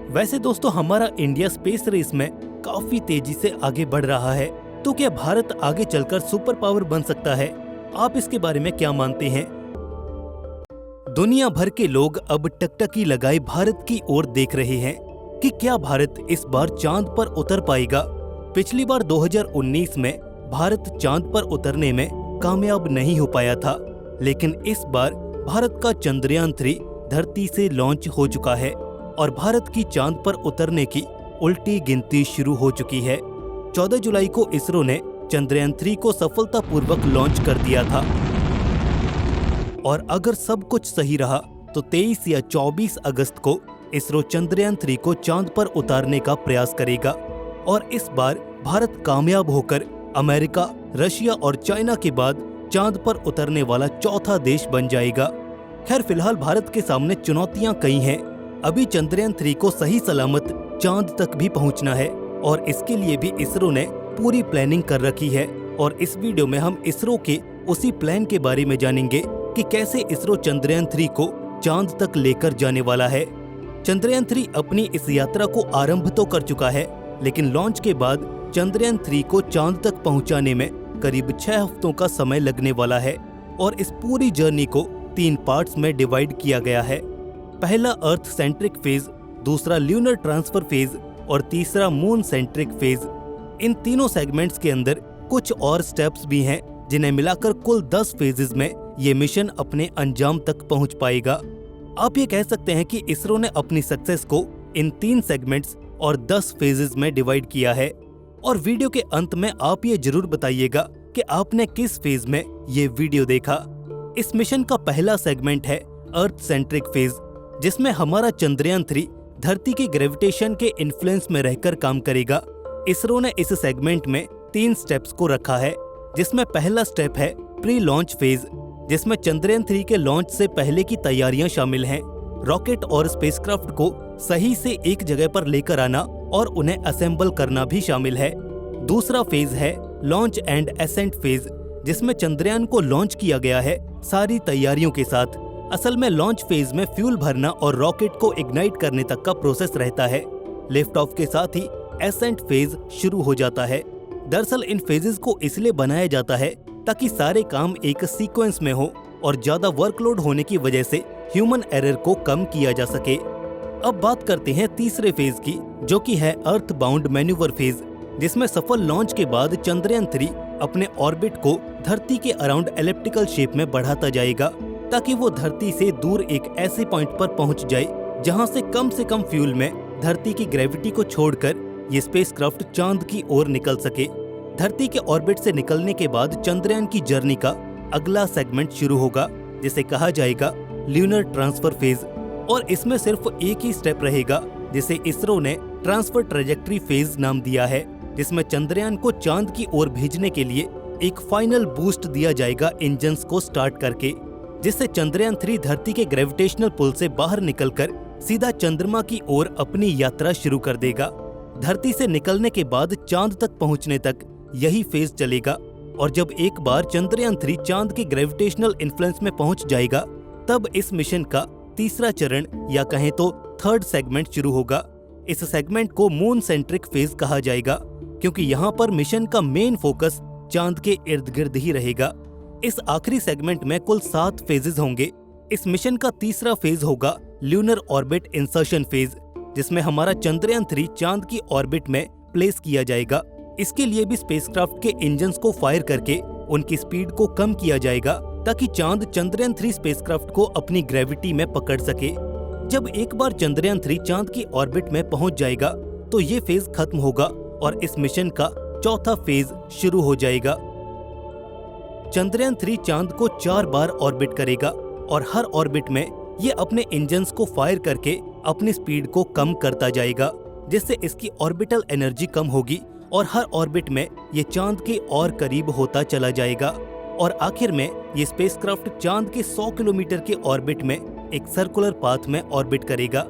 वैसे दोस्तों, हमारा इंडिया स्पेस रेस में काफी तेजी से आगे बढ़ रहा है, तो क्या भारत आगे चलकर सुपर पावर बन सकता है? आप इसके बारे में क्या मानते हैं? दुनिया भर के लोग अब टकटकी लगाए भारत की ओर देख रहे हैं कि क्या भारत इस बार चांद पर उतर पाएगा। पिछली बार 2019 में भारत चांद पर उतरने में कामयाब नहीं हो पाया था, लेकिन इस बार भारत का चंद्रयान 3 धरती से लॉन्च हो चुका है और भारत की चांद पर उतरने की उल्टी गिनती शुरू हो चुकी है। 14 जुलाई को इसरो ने चंद्रयान 3 को सफलतापूर्वक लॉन्च कर दिया था और अगर सब कुछ सही रहा तो 23 या 24 अगस्त को इसरो चंद्रयान 3 को चांद पर उतारने का प्रयास करेगा और इस बार भारत कामयाब होकर अमेरिका, रशिया और चाइना के बाद चांद पर उतरने वाला चौथा देश बन जाएगा। खैर, फिलहाल भारत के सामने चुनौतियां कई हैं। अभी चंद्रयान 3 को सही सलामत चांद तक भी पहुंचना है और इसके लिए भी इसरो ने पूरी प्लानिंग कर रखी है और इस वीडियो में हम इसरो के उसी प्लान के बारे में जानेंगे कि कैसे इसरो चंद्रयान 3 को चांद तक लेकर जाने वाला है। चंद्रयान 3 अपनी इस यात्रा को आरंभ तो कर चुका है, लेकिन लॉन्च के बाद चंद्रयान 3 को चांद तक पहुंचाने में करीब 6 हफ्तों का समय लगने वाला है और इस पूरी जर्नी को 3 पार्ट्स में डिवाइड किया गया है। पहला अर्थ सेंट्रिक फेज, दूसरा ल्यूनर ट्रांसफर फेज और तीसरा मून सेंट्रिक फेज। इन तीनों सेगमेंट्स के अंदर कुछ और स्टेप्स भी हैं, जिन्हें मिलाकर कुल 10 फेजेस में ये मिशन अपने अंजाम तक पहुंच पाएगा। आप ये कह सकते हैं कि इसरो ने अपनी सक्सेस को इन 3 सेगमेंट्स और 10 फेजेस में डिवाइड किया है। और वीडियो के अंत में आप ये जरूर बताइएगा कि आपने किस फेज में ये वीडियो देखा। इस मिशन का पहला सेगमेंट है अर्थ सेंट्रिक फेज, जिसमें हमारा चंद्रयान 3 धरती के ग्रेविटेशन के इन्फ्लुएंस में रहकर काम करेगा। इसरो ने इस सेगमेंट में 3 स्टेप्स को रखा है, जिसमें पहला स्टेप है प्री लॉन्च फेज, जिसमें चंद्रयान 3 के लॉन्च से पहले की तैयारियां शामिल हैं। रॉकेट और स्पेसक्राफ्ट को सही से एक जगह पर लेकर आना और उन्हें असेंबल करना भी शामिल है। दूसरा फेज है लॉन्च एंड एसेंट फेज, जिसमें चंद्रयान को लॉन्च किया गया है सारी तैयारियों के साथ। असल में लॉन्च फेज में फ्यूल भरना और रॉकेट को इग्नाइट करने तक का प्रोसेस रहता है। लिफ्ट ऑफ के साथ ही एसेंट फेज शुरू हो जाता है। दरअसल इन फेजेस को इसलिए बनाया जाता है ताकि सारे काम एक सीक्वेंस में हो और ज्यादा वर्कलोड होने की वजह से ह्यूमन एरर को कम किया जा सके। अब बात करते हैं तीसरे फेज की, जो कि है अर्थ बाउंड मैन्यूवर फेज, जिसमें सफल लॉन्च के बाद चंद्रयान 3 अपने ऑर्बिट को धरती के अराउंड एलिप्टिकल शेप में बढ़ाता जाएगा, ताकि वो धरती से दूर एक ऐसे पॉइंट पर पहुंच जाए जहां से कम फ्यूल में धरती की ग्रेविटी को छोड़कर ये स्पेसक्राफ्ट चांद की ओर निकल सके। धरती के ऑर्बिट से निकलने के बाद चंद्रयान की जर्नी का अगला सेगमेंट शुरू होगा, जिसे कहा जाएगा ल्यूनर ट्रांसफर फेज, और इसमें सिर्फ एक ही स्टेप रहेगा, जिसे इसरो ने ट्रांसफर ट्रेजेक्ट्री फेज नाम दिया है, जिसमें चंद्रयान को चांद की ओर भेजने के लिए एक फाइनल बूस्ट दिया जाएगा इंजन्स को स्टार्ट करके, जिससे चंद्रयान 3 धरती के ग्रेविटेशनल पुल से बाहर निकलकर सीधा चंद्रमा की ओर अपनी यात्रा शुरू कर देगा। धरती से निकलने के बाद चांद तक पहुंचने तक यही फेज चलेगा, और जब एक बार चंद्रयान 3 चांद के ग्रेविटेशनल इन्फ्लुएंस में पहुंच जाएगा, तब इस मिशन का तीसरा चरण या कहें तो थर्ड सेगमेंट शुरू होगा। इस सेगमेंट को मून सेंट्रिक फेज कहा जाएगा, क्योंकि यहाँ पर मिशन का मेन फोकस चांद के इर्द गिर्द ही रहेगा। इस आखिरी सेगमेंट में कुल 7 फेजेस होंगे। इस मिशन का तीसरा फेज होगा ल्यूनर ऑर्बिट इंसर्शन फेज, जिसमें हमारा चंद्रयान 3 चांद की ऑर्बिट में प्लेस किया जाएगा। इसके लिए भी स्पेसक्राफ्ट के इंजन्स को फायर करके उनकी स्पीड को कम किया जाएगा, ताकि चांद चंद्रयान 3 स्पेसक्राफ्ट को अपनी ग्रेविटी में पकड़ सके। जब एक बार चंद्रयान 3 चांद की ऑर्बिट में पहुंच जाएगा, तो ये फेज खत्म होगा और इस मिशन का चौथा फेज शुरू हो जाएगा। चंद्रयान 3 चांद को 4 बार ऑर्बिट करेगा और हर ऑर्बिट में ये अपने इंजन्स को फायर करके अपनी स्पीड को कम करता जाएगा, जिससे इसकी ऑर्बिटल एनर्जी कम होगी और हर ऑर्बिट में ये चांद के और करीब होता चला जाएगा और आखिर में ये स्पेसक्राफ्ट चांद के 100 किलोमीटर के ऑर्बिट में एक सर्कुलर पाथ में ऑर्बिट करेगा।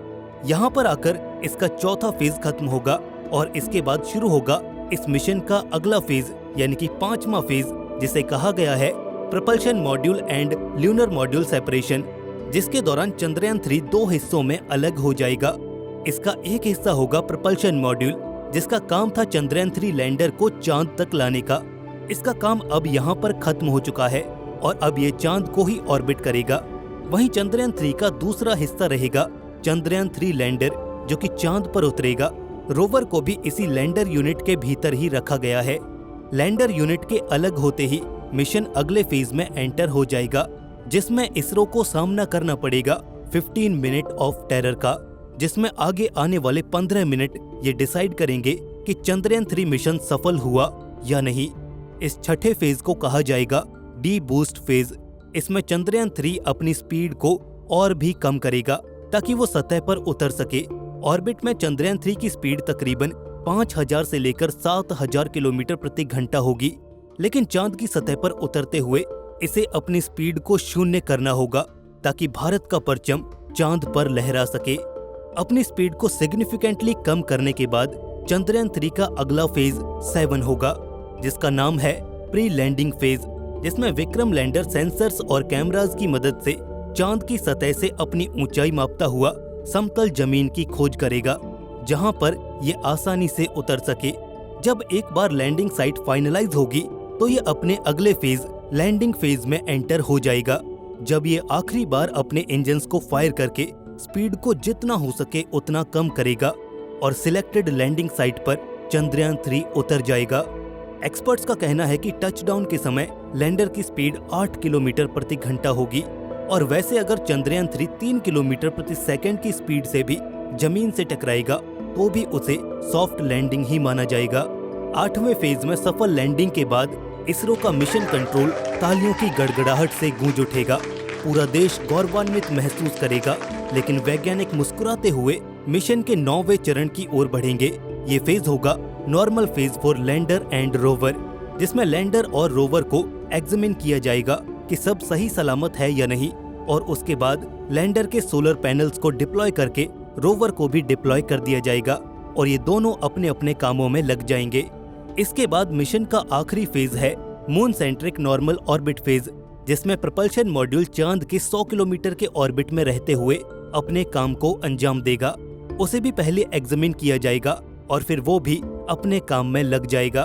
यहाँ पर आकर इसका चौथा फेज खत्म होगा और इसके बाद शुरू होगा इस मिशन का अगला फेज, यानी कि 5वां फेज, जिसे कहा गया है propulsion module and lunar module separation, जिसके दौरान चंद्रयान 3 2 हिस्सों में अलग हो जाएगा। इसका एक हिस्सा होगा प्रपल्शन मॉड्यूल, जिसका काम था चंद्रयान 3 लैंडर को चांद तक लाने का। इसका काम अब यहाँ पर खत्म हो चुका है और अब ये चांद को ही ऑर्बिट करेगा। वहीं चंद्रयान 3 का दूसरा हिस्सा रहेगा चंद्रयान 3 लैंडर, जो कि चांद पर उतरेगा। रोवर को भी इसी लैंडर यूनिट के भीतर ही रखा गया है। लैंडर यूनिट के अलग होते ही मिशन अगले फेज में एंटर हो जाएगा, जिसमें इसरो को सामना करना पड़ेगा 15 मिनट ऑफ टेरर का, जिसमें आगे आने वाले 15 मिनट ये डिसाइड करेंगे कि चंद्रयान 3 मिशन सफल हुआ या नहीं। इस छठे फेज को कहा जाएगा डी बूस्ट फेज। इसमें चंद्रयान 3 अपनी स्पीड को और भी कम करेगा ताकि वो सतह पर उतर सके। ऑर्बिट में चंद्रयान 3 की स्पीड तकरीबन 5000 से लेकर 7000 किलोमीटर प्रति घंटा होगी, लेकिन चांद की सतह पर उतरते हुए इसे अपनी स्पीड को शून्य करना होगा ताकि भारत का परचम चांद पर लहरा सके। अपनी स्पीड को सिग्निफिकेंटली कम करने के बाद चंद्रयान 3 का अगला फेज 7 होगा, जिसका नाम है प्री लैंडिंग फेज, जिसमें विक्रम लैंडर सेंसर्स और कैमरास की मदद से चांद की सतह से अपनी ऊंचाई मापता हुआ समतल जमीन की खोज करेगा, जहां पर ये आसानी से उतर सके। जब एक बार लैंडिंग साइट फाइनलाइज होगी तो ये अपने अगले फेज लैंडिंग फेज में एंटर हो जाएगा, जब ये आखिरी बार अपने इंजन्स को फायर करके स्पीड को जितना हो सके उतना कम करेगा और सिलेक्टेड लैंडिंग साइट पर चंद्रयान 3 उतर जाएगा। एक्सपर्ट्स का कहना है कि टचडाउन के समय लैंडर की स्पीड 8 किलोमीटर प्रति घंटा होगी और वैसे अगर चंद्रयान 3 किलोमीटर प्रति सेकंड की स्पीड से भी जमीन से टकराएगा तो भी उसे सॉफ्ट लैंडिंग ही माना जाएगा। 8वें फेज में सफल लैंडिंग के बाद इसरो का मिशन कंट्रोल तालियों की गड़गड़ाहट से गूंज उठेगा। पूरा देश गौरवान्वित महसूस करेगा, लेकिन वैज्ञानिक मुस्कुराते हुए मिशन के 9वें चरण की ओर बढ़ेंगे। ये फेज होगा normal phase for lander and rover, जिसमें लैंडर और रोवर को एग्जामिन किया जाएगा कि सब सही सलामत है या नहीं, और उसके बाद लैंडर के सोलर पैनल्स को डिप्लॉय करके रोवर को भी डिप्लॉय कर दिया जाएगा और ये दोनों अपने अपने कामों में लग जाएंगे। इसके बाद मिशन का आखिरी फेज है moon centric normal orbit phase, जिसमें प्रपल्शन मॉड्यूल चांद के 100 किलोमीटर के ऑर्बिट में रहते हुए अपने काम को अंजाम देगा। उसे भी पहले एग्जामिन किया जाएगा और फिर वो भी अपने काम में लग जाएगा।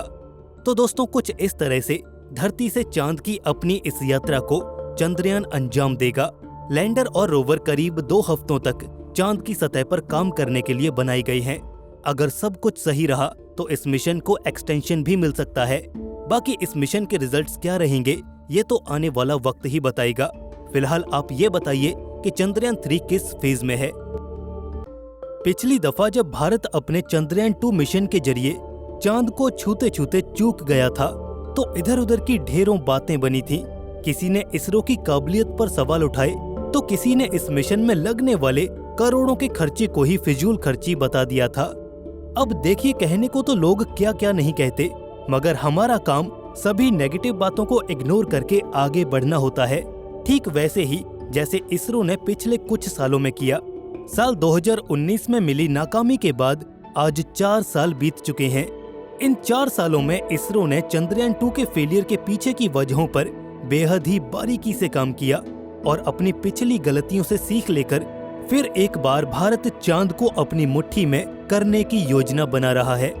तो दोस्तों, कुछ इस तरह से धरती से चांद की अपनी इस यात्रा को चंद्रयान अंजाम देगा। लैंडर और रोवर करीब 2 हफ्तों तक चांद की सतह पर काम करने के लिए बनाए गए हैं। अगर सब कुछ सही रहा तो इस मिशन को एक्सटेंशन भी मिल सकता है। बाकी इस मिशन के रिजल्ट्स क्या रहेंगे ये तो आने वाला वक्त ही बताएगा। फिलहाल आप ये बताइए कि चंद्रयान 3 किस फेज में है। पिछली दफा जब भारत अपने चंद्रयान 2 मिशन के जरिए चांद को छूते छूते चूक गया था तो इधर उधर की ढेरों बातें बनी थी। किसी ने इसरो की काबिलियत पर सवाल उठाए तो किसी ने इस मिशन में लगने वाले करोड़ों के खर्चे को ही फिजूल खर्ची बता दिया था। अब देखिए, कहने को तो लोग क्या क्या नहीं कहते, मगर हमारा काम सभी नेगेटिव बातों को इग्नोर करके आगे बढ़ना होता है, ठीक वैसे ही जैसे इसरो ने पिछले कुछ सालों में किया। साल 2019 में मिली नाकामी के बाद आज 4 साल बीत चुके हैं। इन 4 सालों में इसरो ने चंद्रयान 2 के फेलियर के पीछे की वजहों पर बेहद ही बारीकी से काम किया और अपनी पिछली गलतियों से सीख लेकर फिर एक बार भारत चांद को अपनी मुट्ठी में करने की योजना बना रहा है।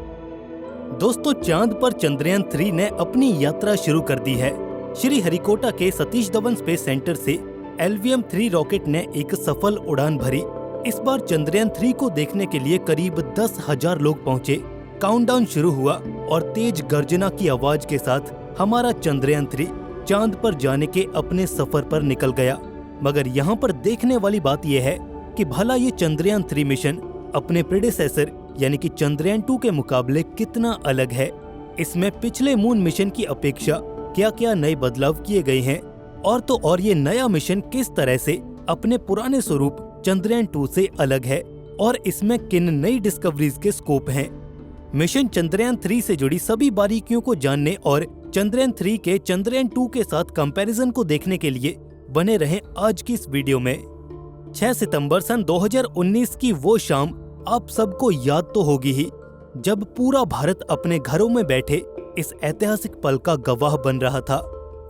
दोस्तों, चांद पर चंद्रयान 3 ने अपनी यात्रा शुरू कर दी है। श्री हरिकोटा के सतीश धवन स्पेस सेंटर से LVM-3 रॉकेट ने एक सफल उड़ान भरी। इस बार चंद्रयान 3 को देखने के लिए करीब 10,000 लोग पहुंचे। काउंटडाउन शुरू हुआ और तेज गर्जना की आवाज के साथ हमारा चंद्रयान 3 चांद पर जाने के अपने सफर पर निकल गया। मगर यहाँ पर देखने वाली बात यह है कि भला ये चंद्रयान 3 मिशन अपने प्रेडेसेसर यानी कि चंद्रयान 2 के मुकाबले कितना अलग है। इसमें पिछले मून मिशन की अपेक्षा क्या क्या नए बदलाव किए गए हैं, और तो और ये नया मिशन किस तरह से अपने पुराने स्वरूप चंद्रयान 2 से अलग है, और इसमें किन नई डिस्कवरीज के स्कोप हैं। मिशन चंद्रयान 3 से जुड़ी सभी बारीकियों को जानने और चंद्रयान 3 के चंद्रयान 2 के साथ कंपैरिजन को देखने के लिए बने रहें आज की इस वीडियो में। 6 सितंबर सन 2019 की वो शाम आप सबको याद तो होगी ही, जब पूरा भारत अपने घरों में बैठे इस ऐतिहासिक पल का गवाह बन रहा था।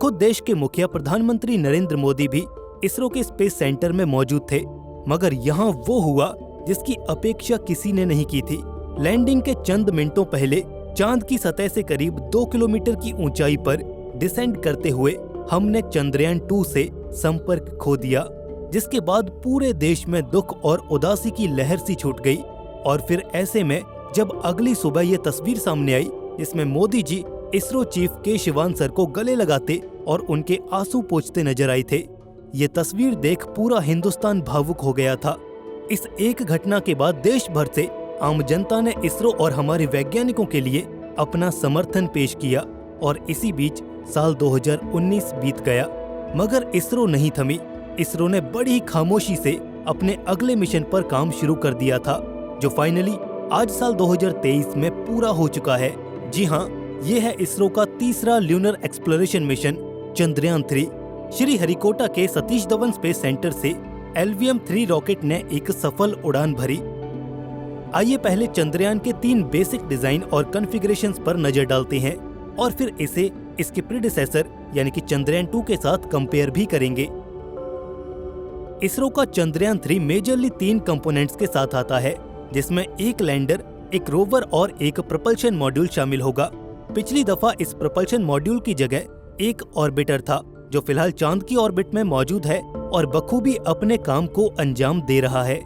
खुद देश के मुखिया प्रधानमंत्री नरेंद्र मोदी भी इसरो के स्पेस सेंटर में मौजूद थे, मगर यहाँ वो हुआ जिसकी अपेक्षा किसी ने नहीं की थी। लैंडिंग के चंद मिनटों पहले चांद की सतह से करीब 2 किलोमीटर की ऊंचाई पर डिसेंड करते हुए हमने चंद्रयान 2 से संपर्क खो दिया, जिसके बाद पूरे देश में दुख और उदासी की लहर सी छूट गई। और फिर ऐसे में जब अगली सुबह ये तस्वीर सामने आई जिसमें मोदी जी इसरो चीफ के शिवान सर को गले लगाते और उनके आंसू पोंछते नजर आए थे, ये तस्वीर देख पूरा हिंदुस्तान भावुक हो गया था। इस एक घटना के बाद देश भर से आम जनता ने इसरो और हमारे वैज्ञानिकों के लिए अपना समर्थन पेश किया और इसी बीच साल 2019 बीत गया, मगर इसरो नहीं थमी। इसरो ने बड़ी खामोशी से अपने अगले मिशन पर काम शुरू कर दिया था, जो फाइनली आज साल 2023 में पूरा हो चुका है। जी हाँ, ये है इसरो का तीसरा lunar exploration mission Chandrayaan 3। Shri Harikota के सतीश धवन स्पेस सेंटर से LVM-3 रॉकेट ने एक सफल उड़ान भरी। आइए पहले चंद्रयान के 3 बेसिक डिजाइन और कॉन्फ़िगरेशंस पर नजर डालते हैं और फिर इसे इसके प्रीडिसेसर यानी कि चंद्रयान 2 के साथ कंपेयर भी करेंगे। इसरो का चंद्रयान 3 मेजरली 3 कंपोनेंट्स के साथ आता है, जिसमें एक लैंडर, एक रोवर और एक प्रपल्शन मॉड्यूल शामिल होगा। पिछली दफा इस प्रपल्शन मॉड्यूल की जगह एक ऑर्बिटर था, जो फिलहाल चांद की ऑर्बिट में मौजूद है और बखूबी अपने काम को अंजाम दे रहा है।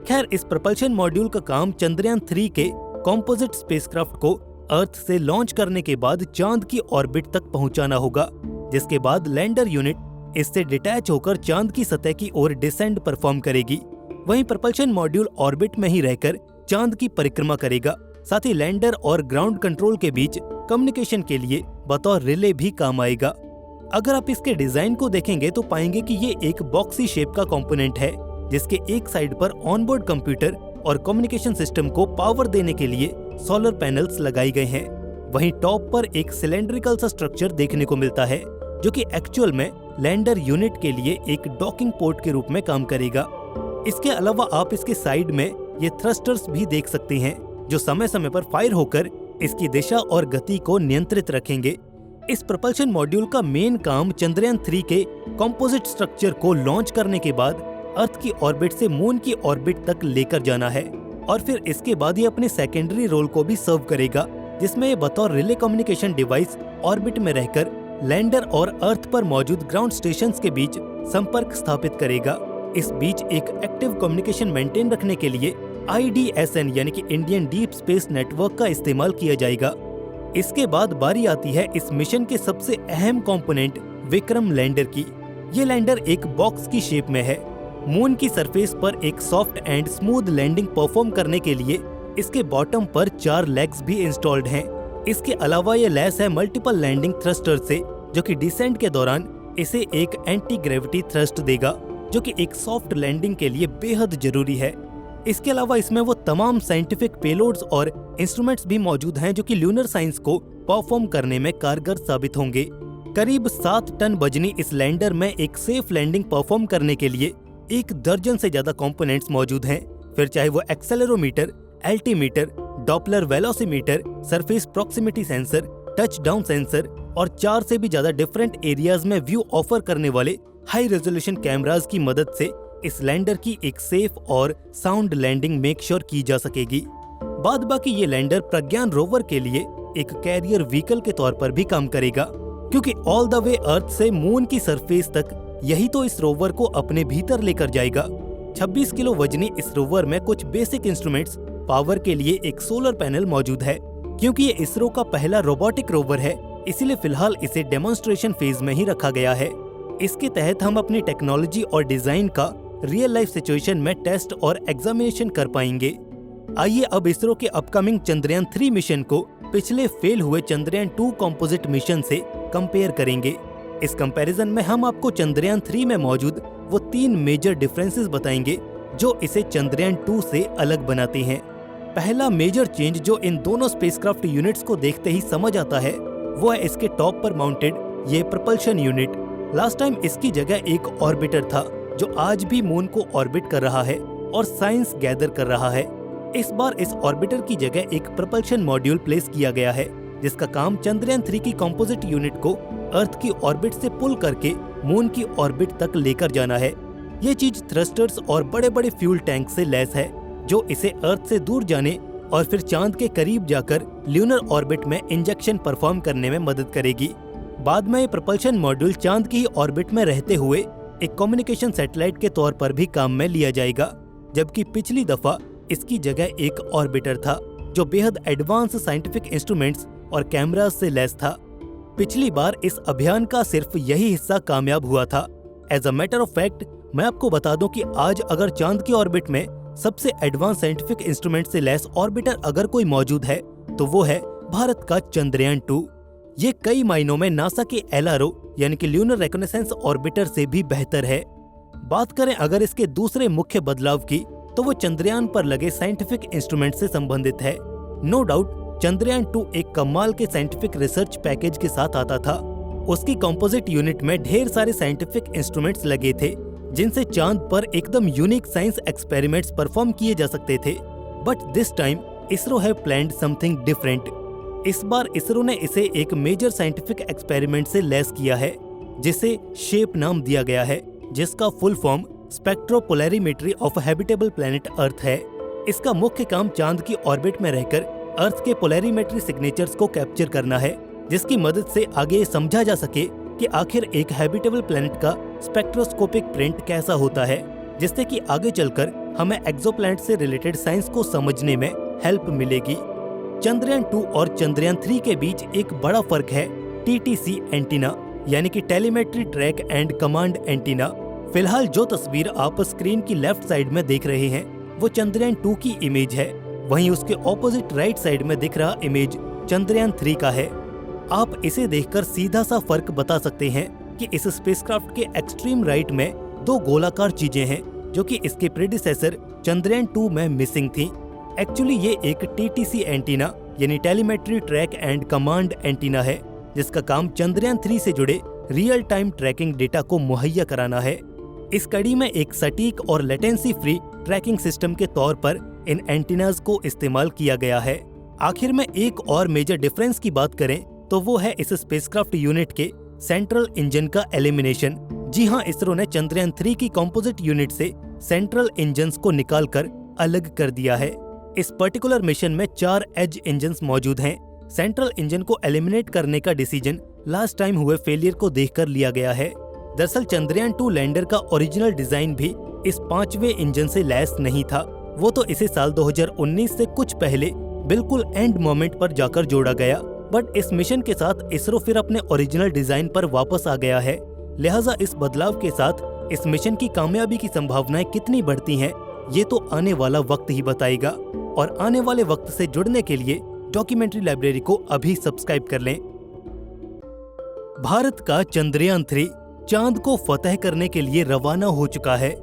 खैर, इस प्रपल्शन मॉड्यूल का काम चंद्रयान 3 के कॉम्पोजिट स्पेसक्राफ्ट को अर्थ से लॉन्च करने के बाद चांद की ऑर्बिट तक पहुंचाना होगा, जिसके बाद लैंडर यूनिट इससे डिटैच होकर चांद की सतह की ओर डिसेंड परफॉर्म करेगी। वहीं प्रपल्शन मॉड्यूल ऑर्बिट में ही रहकर चांद की परिक्रमा करेगा। साथ ही लैंडर और ग्राउंड कंट्रोल के बीच कम्युनिकेशन के लिए बतौर रिले भी काम आएगा। अगर आप इसके डिजाइन को देखेंगे तो पाएंगे कि ये एक बॉक्सी शेप का कंपोनेंट है, जिसके एक साइड पर ऑनबोर्ड कंप्यूटर और कम्युनिकेशन सिस्टम को पावर देने के लिए सोलर पैनल्स लगाए गए हैं। वहीं टॉप पर एक सिलेंड्रिकल सा स्ट्रक्चर देखने को मिलता है, जो कि एक्चुअल में लैंडर यूनिट के लिए एक डॉकिंग पोर्ट के रूप में काम करेगा। इसके अलावा आप इसके साइड में ये थ्रस्टर्स भी देख सकते हैं, जो समय समय पर फायर होकर इसकी दिशा और गति को नियंत्रित रखेंगे। इस प्रपल्शन मॉड्यूल का मेन काम चंद्रयान 3 के कंपोजिट स्ट्रक्चर को लॉन्च करने के बाद अर्थ की ऑर्बिट से मून की ऑर्बिट तक लेकर जाना है, और फिर इसके बाद ये अपने सेकेंडरी रोल को भी सर्व करेगा, जिसमें ये बतौर रिले कम्युनिकेशन डिवाइस ऑर्बिट में रहकर लैंडर और अर्थ पर मौजूद ग्राउंड स्टेशंस के बीच संपर्क स्थापित करेगा। इस बीच एक एक्टिव कम्युनिकेशन मेंटेन रखने के लिए IDSN यानी कि इंडियन डीप स्पेस नेटवर्क का इस्तेमाल किया जाएगा। इसके बाद बारी आती है इस मिशन के सबसे अहम कंपोनेंट विक्रम लैंडर की। ये लैंडर एक बॉक्स की शेप में है। मून की सरफेस पर एक soft and smooth landing perform करने के लिए इसके बॉटम पर 4 लेग्स भी इंस्टॉल्ड हैं। इसके अलावा ये लैस है मल्टीपल लैंडिंग थ्रस्टर से, जो कि डिसेंट के दौरान इसे एक एंटी ग्रेविटी थ्रस्ट देगा, जो कि एक सॉफ्ट लैंडिंग के लिए बेहद जरूरी है। इसके अलावा इसमें वो तमाम साइंटिफिक पेलोड्स और इंस्ट्रूमेंट्स भी मौजूद हैं, जो कि ल्यूनर साइंस को परफॉर्म करने में कारगर साबित होंगे। करीब 7 टन वजनी इस लैंडर में एक सेफ लैंडिंग परफॉर्म करने के लिए 1 दर्जन से ज्यादा कंपोनेंट्स मौजूद हैं। फिर चाहे वो accelerometer, altimeter, Doppler velocimeter, surface proximity sensor, touch down sensor और 4 से भी ज्यादा डिफरेंट एरियाज में व्यू ऑफर करने वाले हाई रेजोल्यूशन कैमरास की मदद से इस लैंडर की एक सेफ और साउंड लैंडिंग मेक श्योर की जा सकेगी। बाद बाकी ये लैंडर प्रज्ञान रोवर के लिए एक कैरियर व्हीकल के तौर पर भी काम करेगा, क्योंकि ऑल द वे अर्थ से मून की सरफेस तक यही तो इस रोवर को अपने भीतर लेकर जाएगा। 26 किलो वजनी इस रोवर में कुछ बेसिक इंस्ट्रूमेंट्स, पावर के लिए एक सोलर पैनल मौजूद है। क्योंकि ये इसरो का पहला रोबोटिक रोवर है, इसीलिए फिलहाल इसे डेमोन्स्ट्रेशन फेज में ही रखा गया है। इसके तहत हम अपनी टेक्नोलॉजी और डिजाइन का रियल लाइफ सिचुएशन में टेस्ट और एग्जामिनेशन कर पाएंगे। आइए अब इसरो के अपकमिंग चंद्रयान 3 मिशन को पिछले फेल हुए चंद्रयान 2 कंपोजिट मिशन से कंपेयर करेंगे। इस कंपैरिजन में हम आपको चंद्रयान 3 में मौजूद वो 3 मेजर डिफरेंसेस बताएंगे जो इसे चंद्रयान 2 से अलग बनाते हैं। पहला मेजर चेंज जो इन दोनों स्पेसक्राफ्ट यूनिट्स को देखते ही समझ आता है वो है इसके टॉप पर माउंटेड ये propulsion यूनिट। लास्ट टाइम इसकी जगह एक ऑर्बिटर था जो आज भी मून को ऑर्बिट कर रहा है और साइंस गैदर कर रहा है। इस बार इस ऑर्बिटर की जगह एक propulsion मॉड्यूल प्लेस किया गया है जिसका काम चंद्रयान 3 की कंपोजिट यूनिट को अर्थ की ऑर्बिट से पुल करके मून की ऑर्बिट तक लेकर जाना है। ये चीज थ्रस्टर्स और बड़े बड़े फ्यूल टैंक से लैस है जो इसे अर्थ से दूर जाने और फिर चांद के करीब जाकर ल्यूनर ऑर्बिट में इंजेक्शन परफॉर्म करने में मदद करेगी। बाद में ये propulsion मॉड्यूल चांद की ऑर्बिट में रहते हुए एक कम्युनिकेशन सैटेलाइट के तौर पर भी काम में लिया जाएगा, जबकि पिछली दफा इसकी जगह एक ऑर्बिटर था जो बेहद एडवांस साइंटिफिक इंस्ट्रूमेंट्स और कैमरास से लैस था। पिछली बार इस अभियान का सिर्फ यही हिस्सा कामयाब हुआ था। As a matter of fact मैं आपको बता दूं कि आज अगर चांद की ऑर्बिट में सबसे एडवांस साइंटिफिक इंस्ट्रूमेंट से लैस ऑर्बिटर अगर कोई मौजूद है तो वो है भारत का चंद्रयान 2। ये कई मायनों में नासा के LRO यानी कि ल्यूनर रिकॉग्निसेंस ऑर्बिटर से भी बेहतर है। बात करें अगर इसके दूसरे मुख्य बदलाव की तो वो चंद्रयान पर लगे साइंटिफिक इंस्ट्रूमेंट से संबंधित है। नो डाउट चंद्रयान 2 एक कमाल के साइंटिफिक रिसर्च पैकेज के साथ आता था। उसकी कंपोजिट यूनिट में ढेर सारे साइंटिफिक इंस्ट्रूमेंट्स लगे थे जिनसे चांद पर एकदम यूनिक साइंस एक्सपेरिमेंट्स परफॉर्म किए जा सकते थे। But this time ISRO have planned something different. इस बार इसरो ने इसे एक मेजर साइंटिफिक एक्सपेरिमेंट से लैस किया है जिसे शेप नाम दिया गया है, जिसका full form spectropolarimetry of habitable planet earth है। इसका मुख्य काम चांद की ऑर्बिट में रहकर अर्थ के पोलैरिमेट्री सिग्नेचर्स को कैप्चर करना है, जिसकी मदद से आगे ये समझा जा सके कि आखिर एक हैबिटेबल प्लैनेट का स्पेक्ट्रोस्कोपिक प्रिंट कैसा होता है, जिससे कि आगे चलकर हमें एक्सोप्लैनेट से रिलेटेड साइंस को समझने में हेल्प मिलेगी। चंद्रयान 2 और चंद्रयान 3 के बीच एक बड़ा फर्क है TTC एंटीना यानी कि telemetry track and command antenna. फिलहाल जो तस्वीर आप स्क्रीन की लेफ्ट साइड में देख रहे हैं वो चंद्रयान 2 की इमेज है, वहीं उसके ऑपोजिट राइट साइड में दिख रहा इमेज चंद्रयान 3 का है। आप इसे देखकर सीधा सा फर्क बता सकते हैं कि इस स्पेसक्राफ्ट के एक्सट्रीम राइट में दो गोलाकार चीजें हैं जो कि इसके प्रेडिसेसर चंद्रयान 2 में मिसिंग थी। एक्चुअली ये एक TTC एंटीना यानी telemetry track and command antenna है जिसका काम चंद्रयान 3 से जुड़े रियल टाइम ट्रैकिंग डेटा को मुहैया कराना है। इस कड़ी में एक सटीक और लेटेंसी फ्री ट्रैकिंग सिस्टम के तौर पर इन एंटीनाज को इस्तेमाल किया गया है। आखिर में एक और मेजर डिफरेंस की बात करें तो वो है इस स्पेसक्राफ्ट यूनिट के सेंट्रल इंजन का एलिमिनेशन। जी हाँ, इसरो ने चंद्रयान 3 की कंपोजिट यूनिट से सेंट्रल इंजन्स को निकालकर अलग कर दिया है। इस पर्टिकुलर मिशन में 4 एज इंजन्स मौजूद हैं। सेंट्रल इंजन को एलिमिनेट करने का डिसीजन लास्ट टाइम हुए फेलियर को देखकर लिया गया है। दरअसल चंद्रयान 2 लैंडर का ओरिजिनल डिजाइन भी इस 5वें इंजन से लैस नहीं था, वो तो इसे साल 2019 से कुछ पहले बिल्कुल एंड मोमेंट पर जाकर जोड़ा गया। बट इस मिशन के साथ इसरो फिर अपने ओरिजिनल डिजाइन पर वापस आ गया है। लिहाजा इस बदलाव के साथ इस मिशन की कामयाबी की संभावनाएं कितनी बढ़ती हैं ये तो आने वाला वक्त ही बताएगा। और आने वाले वक्त से जुड़ने के लिए डॉक्यूमेंट्री लाइब्रेरी को अभी सब्सक्राइब कर लें। भारत का चंद्रयान 3 चांद को फतह करने के लिए रवाना हो चुका है।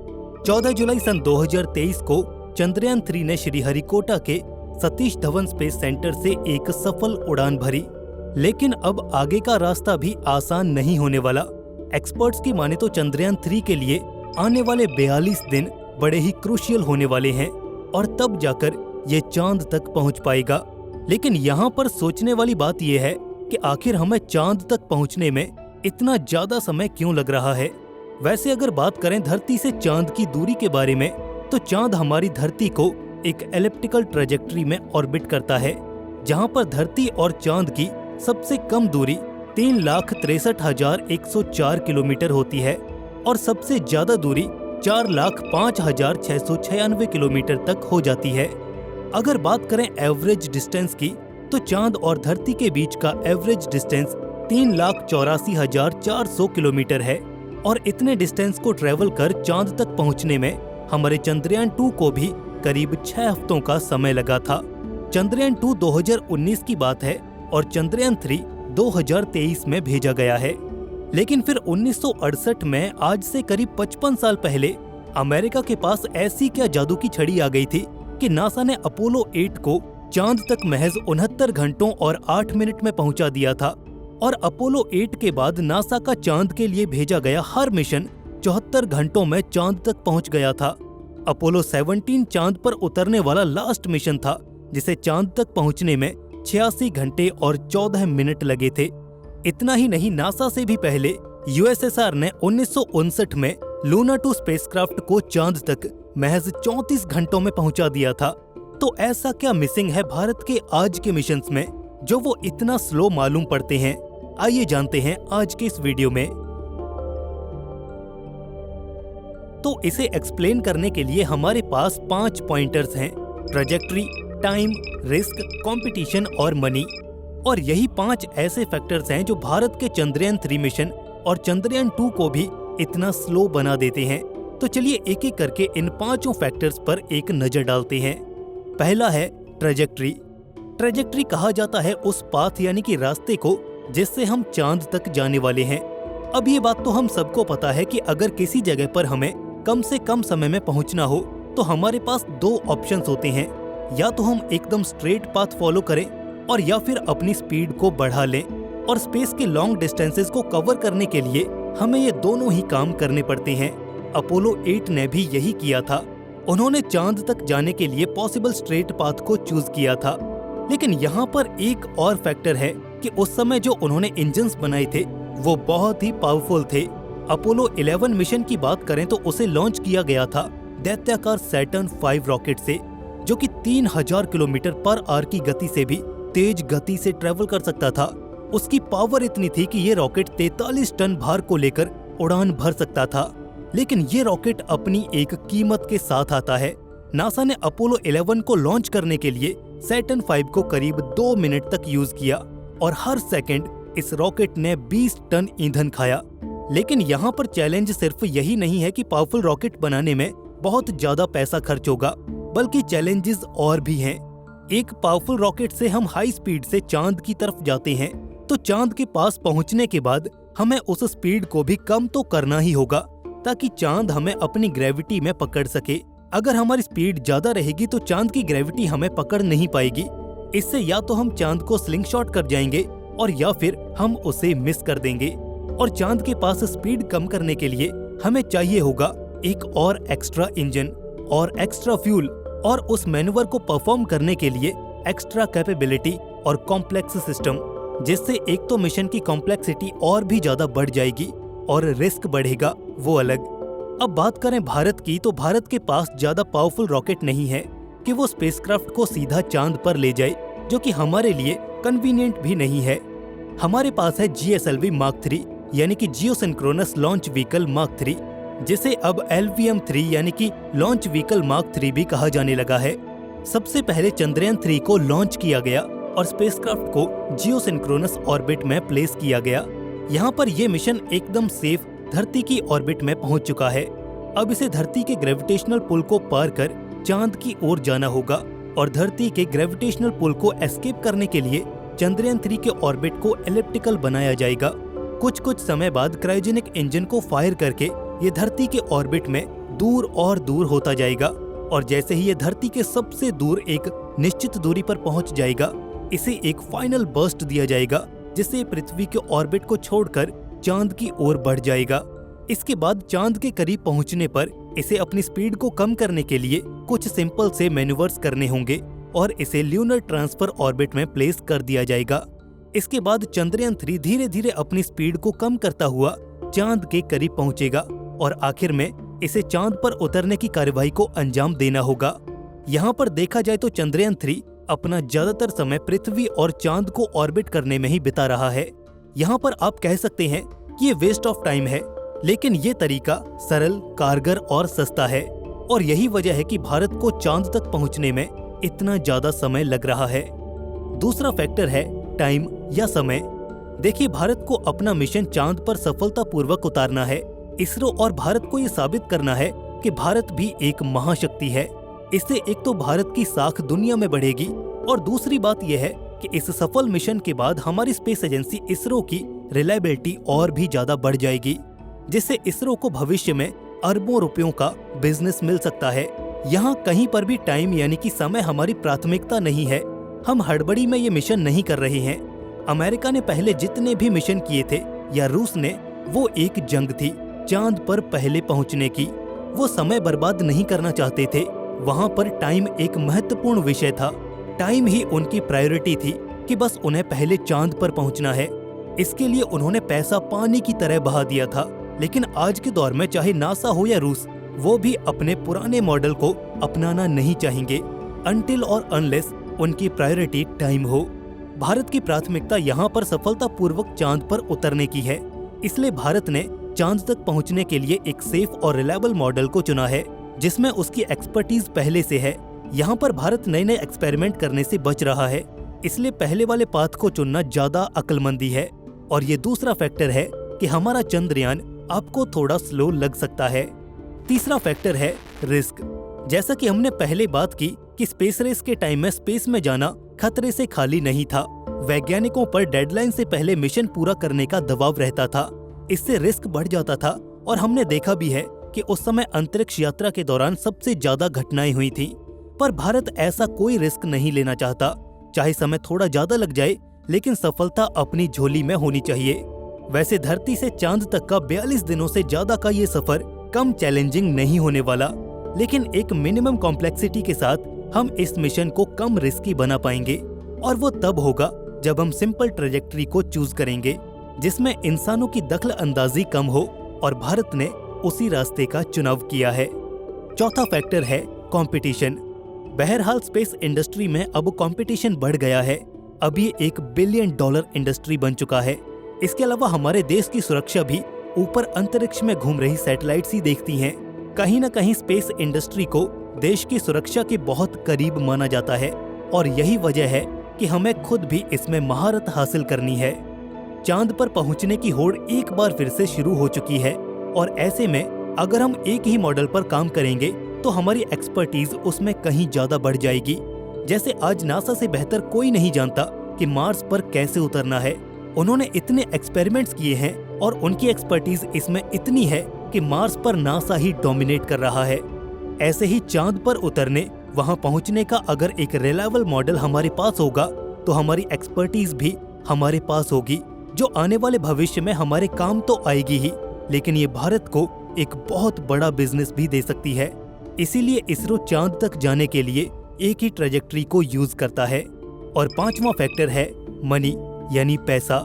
14 जुलाई सन 2023 को चंद्रयान 3 ने श्रीहरिकोटा के सतीश धवन स्पेस सेंटर से एक सफल उड़ान भरी, लेकिन अब आगे का रास्ता भी आसान नहीं होने वाला। एक्सपर्ट्स की माने तो चंद्रयान 3 के लिए आने वाले 42 दिन बड़े ही क्रूशियल होने वाले हैं और तब जाकर ये चांद तक पहुंच पाएगा। लेकिन यहाँ पर सोचने वाली बात यह है कि आखिर हमें चांद तक पहुंचने में इतना ज्यादा समय क्यों लग रहा है। वैसे अगर बात करें धरती से चांद की दूरी के बारे में तो चांद हमारी धरती को एक एलिप्टिकल ट्रेजेक्ट्री में ऑर्बिट करता है, जहां पर धरती और चांद की सबसे कम दूरी 3,63,104 किलोमीटर होती है और सबसे ज्यादा दूरी 4,05,696 किलोमीटर तक हो जाती है। अगर बात करें एवरेज डिस्टेंस की तो चांद और धरती के बीच का एवरेज डिस्टेंस 3,84,400 किलोमीटर है और इतने डिस्टेंस को ट्रेवल कर चांद तक पहुंचने में हमारे चंद्रयान 2 को भी करीब 6 हफ्तों का समय लगा था। चंद्रयान 2 2019 की बात है और चंद्रयान 3 2023 में भेजा गया है। लेकिन फिर 1968 में आज से करीब 55 साल पहले अमेरिका के पास ऐसी क्या जादू की छड़ी आ गई थी कि नासा ने अपोलो 8 को चांद तक महज 69 घंटों और 8 मिनट में पहुंचा दिया था। और अपोलो 8 के बाद नासा का चांद के लिए भेजा गया हर मिशन 74 घंटों में चांद तक पहुंच गया था। अपोलो 17 चांद पर उतरने वाला लास्ट मिशन था, जिसे चांद तक पहुंचने में 86 घंटे और 14 मिनट लगे थे। इतना ही नहीं, नासा से भी पहले यूएसएसआर ने 1959 में लूना 2 स्पेसक्राफ्ट को चांद तक महज 34 घंटों में पहुंचा दिया था। तो ऐसा क्या मिसिंग है भारत के आज के मिशंस में जो वो इतना स्लो मालूम पड़ते हैं? आइए जानते हैं आज के इस वीडियो में। तो इसे एक्सप्लेन करने के लिए हमारे पास 5 पॉइंटर्स हैं: ट्रैजेक्टरी, टाइम, रिस्क, कंपटीशन और मनी। और यही 5 ऐसे फैक्टर्स हैं जो भारत के चंद्रयान 3 मिशन और चंद्रयान 2 को भी इतना स्लो बना देते हैं। तो चलिए एक एक करके इन 5 फैक्टर्स पर एक नजर डालते हैं। पहला है ट्रैजेक्टरी। ट्रैजेक्टरी कहा जाता है उस पाथ यानी कि रास्ते को जिससे हम चांद तक जाने वाले हैं। अब ये बात तो हम सबको पता है कि अगर किसी जगह पर हमें कम से कम समय में पहुंचना हो तो हमारे पास 2 ऑप्शंस होते हैं, या तो हम एकदम स्ट्रेट पाथ फॉलो करें और या फिर अपनी स्पीड को बढ़ा लें। और स्पेस के लॉन्ग डिस्टेंसेस को कवर करने के लिए हमें ये दोनों ही काम करने पड़ते हैं। अपोलो 8 ने भी यही किया था। उन्होंने चांद तक जाने के लिए पॉसिबल स्ट्रेट पाथ को चूज किया था। लेकिन यहाँ पर एक और फैक्टर है कि उस समय जो उन्होंने इंजन्स बनाए थे वो बहुत ही पावरफुल थे। अपोलो 11 मिशन की बात करें तो उसे लॉन्च किया गया था दैत्याकार सैटर्न 5 रॉकेट से, जो कि 3000 किलोमीटर पर आवर की गति से भी तेज गति से ट्रेवल कर सकता था। उसकी पावर इतनी थी कि ये रॉकेट 43 टन भार को लेकर उड़ान भर सकता था। लेकिन ये रॉकेट अपनी एक कीमत के साथ आता है। नासा ने अपोलो 11 को लॉन्च करने के लिए सैटर्न 5 को करीब 2 मिनट तक यूज किया और हर सेकंड इस रॉकेट ने 20 टन ईंधन खाया। लेकिन यहाँ पर चैलेंज सिर्फ यही नहीं है कि पावरफुल रॉकेट बनाने में बहुत ज्यादा पैसा खर्च होगा, बल्कि चैलेंजेस और भी हैं। एक पावरफुल रॉकेट से हम हाई स्पीड से चांद की तरफ जाते हैं, तो चांद के पास पहुंचने के बाद हमें उस स्पीड को भी कम तो करना ही होगा ताकि चांद हमें अपनी ग्रेविटी में पकड़ सके। अगर हमारी स्पीड ज्यादा रहेगी तो चांद की ग्रेविटी हमें पकड़ नहीं पाएगी। इससे या तो हम चांद को स्लिंग शॉट कर जाएंगे और या फिर हम उसे मिस कर देंगे। और चांद के पास स्पीड कम करने के लिए हमें चाहिए होगा एक और एक्स्ट्रा इंजन और एक्स्ट्रा फ्यूल, और उस मैन्यूवर को परफॉर्म करने के लिए एक्स्ट्रा कैपेबिलिटी और कॉम्प्लेक्स सिस्टम, जिससे एक तो मिशन की कॉम्प्लेक्सिटी और भी ज्यादा बढ़ जाएगी और रिस्क बढ़ेगा, वो अलग। अब बात करें भारत की, तो भारत के पास ज्यादा पावरफुल रॉकेट नहीं है कि वो स्पेसक्राफ्ट को सीधा चांद पर ले जाए, जो कि हमारे लिए कन्वीनियंट भी नहीं है। हमारे पास है GSLV Mark 3 यानी कि जियोसिंक्रोनस लॉन्च व्हीकल Mark 3, जिसे अब LVM-3 यानी कि लॉन्च व्हीकल Mark 3 भी कहा जाने लगा है। सबसे पहले चंद्रयान 3 को लॉन्च किया गया और स्पेसक्राफ्ट को जियोसिंक्रोनस ऑर्बिट में प्लेस किया गया। यहाँ पर यह मिशन एकदम सेफ धरती की ऑर्बिट में पहुंच चुका है। अब इसे धरती के ग्रेविटेशनल पुल को पार कर चांद की ओर जाना होगा और धरती के ग्रेविटेशनल पुल को एस्केप करने के लिए चंद्रयान 3 के ऑर्बिट को एलिप्टिकल बनाया जाएगा। कुछ समय बाद क्रायोजेनिक इंजन को फायर करके ये धरती के ऑर्बिट में दूर और दूर होता जाएगा, और जैसे ही ये धरती के सबसे दूर एक निश्चित दूरी पर पहुंच जाएगा, इसे एक फाइनल बर्स्ट दिया जाएगा, जिससे पृथ्वी के ऑर्बिट को छोड़कर चांद की ओर बढ़ जाएगा। इसके बाद चांद के करीब पहुंचने पर इसे अपनी स्पीड को कम करने के लिए कुछ सिंपल से मैन्यूवर्स करने होंगे और इसे ल्यूनर ट्रांसफर ऑर्बिट में प्लेस कर दिया जाएगा। इसके बाद चंद्रयान 3 धीरे धीरे अपनी स्पीड को कम करता हुआ चांद के करीब पहुंचेगा और आखिर में इसे चांद पर उतरने की कार्यवाही को अंजाम देना होगा। यहाँ पर देखा जाए तो चंद्रयान 3 अपना ज्यादातर समय पृथ्वी और चांद को ऑर्बिट करने में ही बिता रहा है। यहाँ पर आप कह सकते हैं कि ये वेस्ट ऑफ टाइम है, लेकिन ये तरीका सरल, कारगर और सस्ता है, और यही वजह है कि भारत को चांद तक पहुंचने में इतना ज्यादा समय लग रहा है। दूसरा फैक्टर है टाइम या समय। देखिए, भारत को अपना मिशन चांद पर सफलतापूर्वक उतारना है। इसरो और भारत को ये साबित करना है कि भारत भी एक महाशक्ति है। इससे एक तो भारत की साख दुनिया में बढ़ेगी, और दूसरी बात यह है कि इस सफल मिशन के बाद हमारी स्पेस एजेंसी इसरो की रिलायबिलिटी और भी ज्यादा बढ़ जाएगी, जिससे इसरो को भविष्य में अरबों रुपयों का बिजनेस मिल सकता है। यहाँ कहीं पर भी टाइम यानी कि समय हमारी प्राथमिकता नहीं है। हम हड़बड़ी में ये मिशन नहीं कर रहे हैं। अमेरिका ने पहले जितने भी मिशन किए थे या रूस ने, वो एक जंग थी चांद पर पहले पहुंचने की। वो समय बर्बाद नहीं करना चाहते थे। वहाँ पर टाइम एक महत्वपूर्ण विषय था। टाइम ही उनकी प्रायोरिटी थी कि बस उन्हें पहले चांद पर पहुंचना है। इसके लिए उन्होंने पैसा पानी की तरह बहा दिया था। लेकिन आज के दौर में चाहे नासा हो या रूस, वो भी अपने पुराने मॉडल को अपनाना नहीं चाहेंगे अनटिल और अनलेस उनकी प्रायोरिटी टाइम हो। भारत की प्राथमिकता यहाँ पर सफलतापूर्वक चांद पर उतरने की है। इसलिए भारत ने चांद तक पहुँचने के लिए एक सेफ और रिलायबल मॉडल को चुना है जिसमें उसकी एक्सपर्टीज पहले से है। यहाँ पर भारत नए नए एक्सपेरिमेंट करने से बच रहा है, इसलिए पहले वाले पाथ को चुनना ज्यादा अक्लमंदी है। और ये दूसरा फैक्टर है कि हमारा चंद्रयान आपको थोड़ा स्लो लग सकता है। तीसरा फैक्टर है रिस्क। जैसा कि हमने पहले बात की कि स्पेस रेस के टाइम में स्पेस में जाना खतरे से खाली नहीं था। वैज्ञानिकों पर डेडलाइन से पहले मिशन पूरा करने का दबाव रहता था। इससे रिस्क बढ़ जाता था और हमने देखा भी है कि उस समय अंतरिक्ष यात्रा के दौरान सबसे ज्यादा घटनाएं हुई थीं। पर भारत ऐसा कोई रिस्क नहीं लेना चाहता। चाहे समय थोड़ा ज्यादा लग जाए, लेकिन सफलता अपनी झोली में होनी चाहिए। वैसे धरती से चांद तक का 42 दिनों से ज्यादा का ये सफर कम चैलेंजिंग नहीं होने वाला, लेकिन एक मिनिमम कॉम्प्लेक्सिटी के साथ हम इस मिशन को कम रिस्की बना पाएंगे। और वो तब होगा जब हम सिंपल ट्रेजेक्ट्री को चूज करेंगे जिसमें इंसानों की दखल अंदाजी कम हो, और भारत ने उसी रास्ते का चुनाव किया है। चौथा फैक्टर है कंपटीशन। बहरहाल स्पेस इंडस्ट्री में अब कंपटीशन बढ़ गया है। अब ये $1 बिलियन इंडस्ट्री बन चुका है। इसके अलावा हमारे देश की सुरक्षा भी ऊपर अंतरिक्ष में घूम रही सैटेलाइट्स ही देखती हैं। कहीं न कहीं स्पेस इंडस्ट्री को देश की सुरक्षा के बहुत करीब माना जाता है, और यही वजह है कि हमें खुद भी इसमें महारत हासिल करनी है। चांद पर पहुंचने की होड़ एक बार फिर से शुरू हो चुकी है, और ऐसे में अगर हम एक ही मॉडल पर काम करेंगे तो हमारी एक्सपर्टीज उसमें कहीं ज्यादा बढ़ जाएगी। जैसे आज नासा से बेहतर कोई नहीं जानता कि मार्स पर कैसे उतरना है। उन्होंने इतने एक्सपेरिमेंट्स किए हैं और उनकी एक्सपर्टीज इसमें इतनी है कि मार्स पर नासा ही डोमिनेट कर रहा है। ऐसे ही चांद पर उतरने, वहां पहुंचने का अगर एक रिलायबल मॉडल हमारे पास होगा तो हमारी एक्सपर्टीज भी हमारे पास होगी, जो आने वाले भविष्य में हमारे काम तो आएगी ही, लेकिन ये भारत को एक बहुत बड़ा बिजनेस भी दे सकती है। इसीलिए इसरो चांद तक जाने के लिए एक ही ट्रेजेक्ट्री को यूज करता है। और पांचवा फैक्टर है मनी यानी पैसा।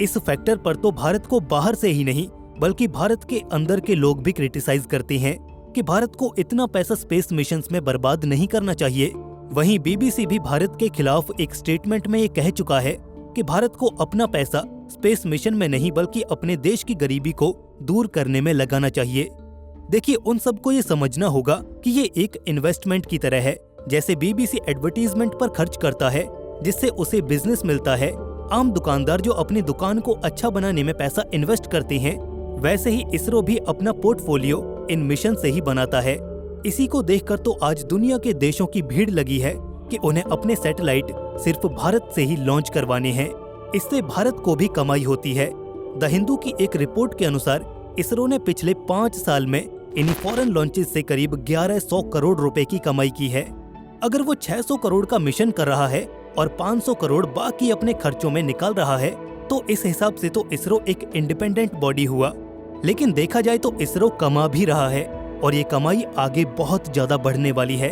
इस फैक्टर पर तो भारत को बाहर से ही नहीं बल्कि भारत के अंदर के लोग भी क्रिटिसाइज करते हैं कि भारत को इतना पैसा स्पेस मिशंस में बर्बाद नहीं करना चाहिए। वहीं बीबीसी भी भारत के खिलाफ एक स्टेटमेंट में ये कह चुका है कि भारत को अपना पैसा स्पेस मिशन में नहीं बल्कि अपने देश की गरीबी को दूर करने में लगाना चाहिए। देखिए, उन सबको ये समझना होगा कि ये एक इन्वेस्टमेंट की तरह है। जैसे बीबीसी एडवर्टीजमेंट पर खर्च करता है जिससे उसे बिजनेस मिलता है, आम दुकानदार जो अपनी दुकान को अच्छा बनाने में पैसा इन्वेस्ट करते हैं, वैसे ही इसरो भी अपना पोर्टफोलियो इन मिशन से ही बनाता है। इसी को देखकर तो आज दुनिया के देशों की भीड़ लगी है कि उन्हें अपने सैटेलाइट सिर्फ भारत से ही लॉन्च करवाने हैं। इससे भारत को भी कमाई होती है। द हिंदू की एक रिपोर्ट के अनुसार इसरो ने पिछले 5 साल में इन फॉरेन लॉन्चेस से करीब 1100 करोड़ रुपए की कमाई की है। अगर वो 600 करोड़ का मिशन कर रहा है और 500 करोड़ बाकी अपने खर्चों में निकाल रहा है, तो इस हिसाब से तो इसरो एक इंडिपेंडेंट बॉडी हुआ। लेकिन देखा जाए तो इसरो कमा भी रहा है और ये कमाई आगे बहुत ज्यादा बढ़ने वाली है,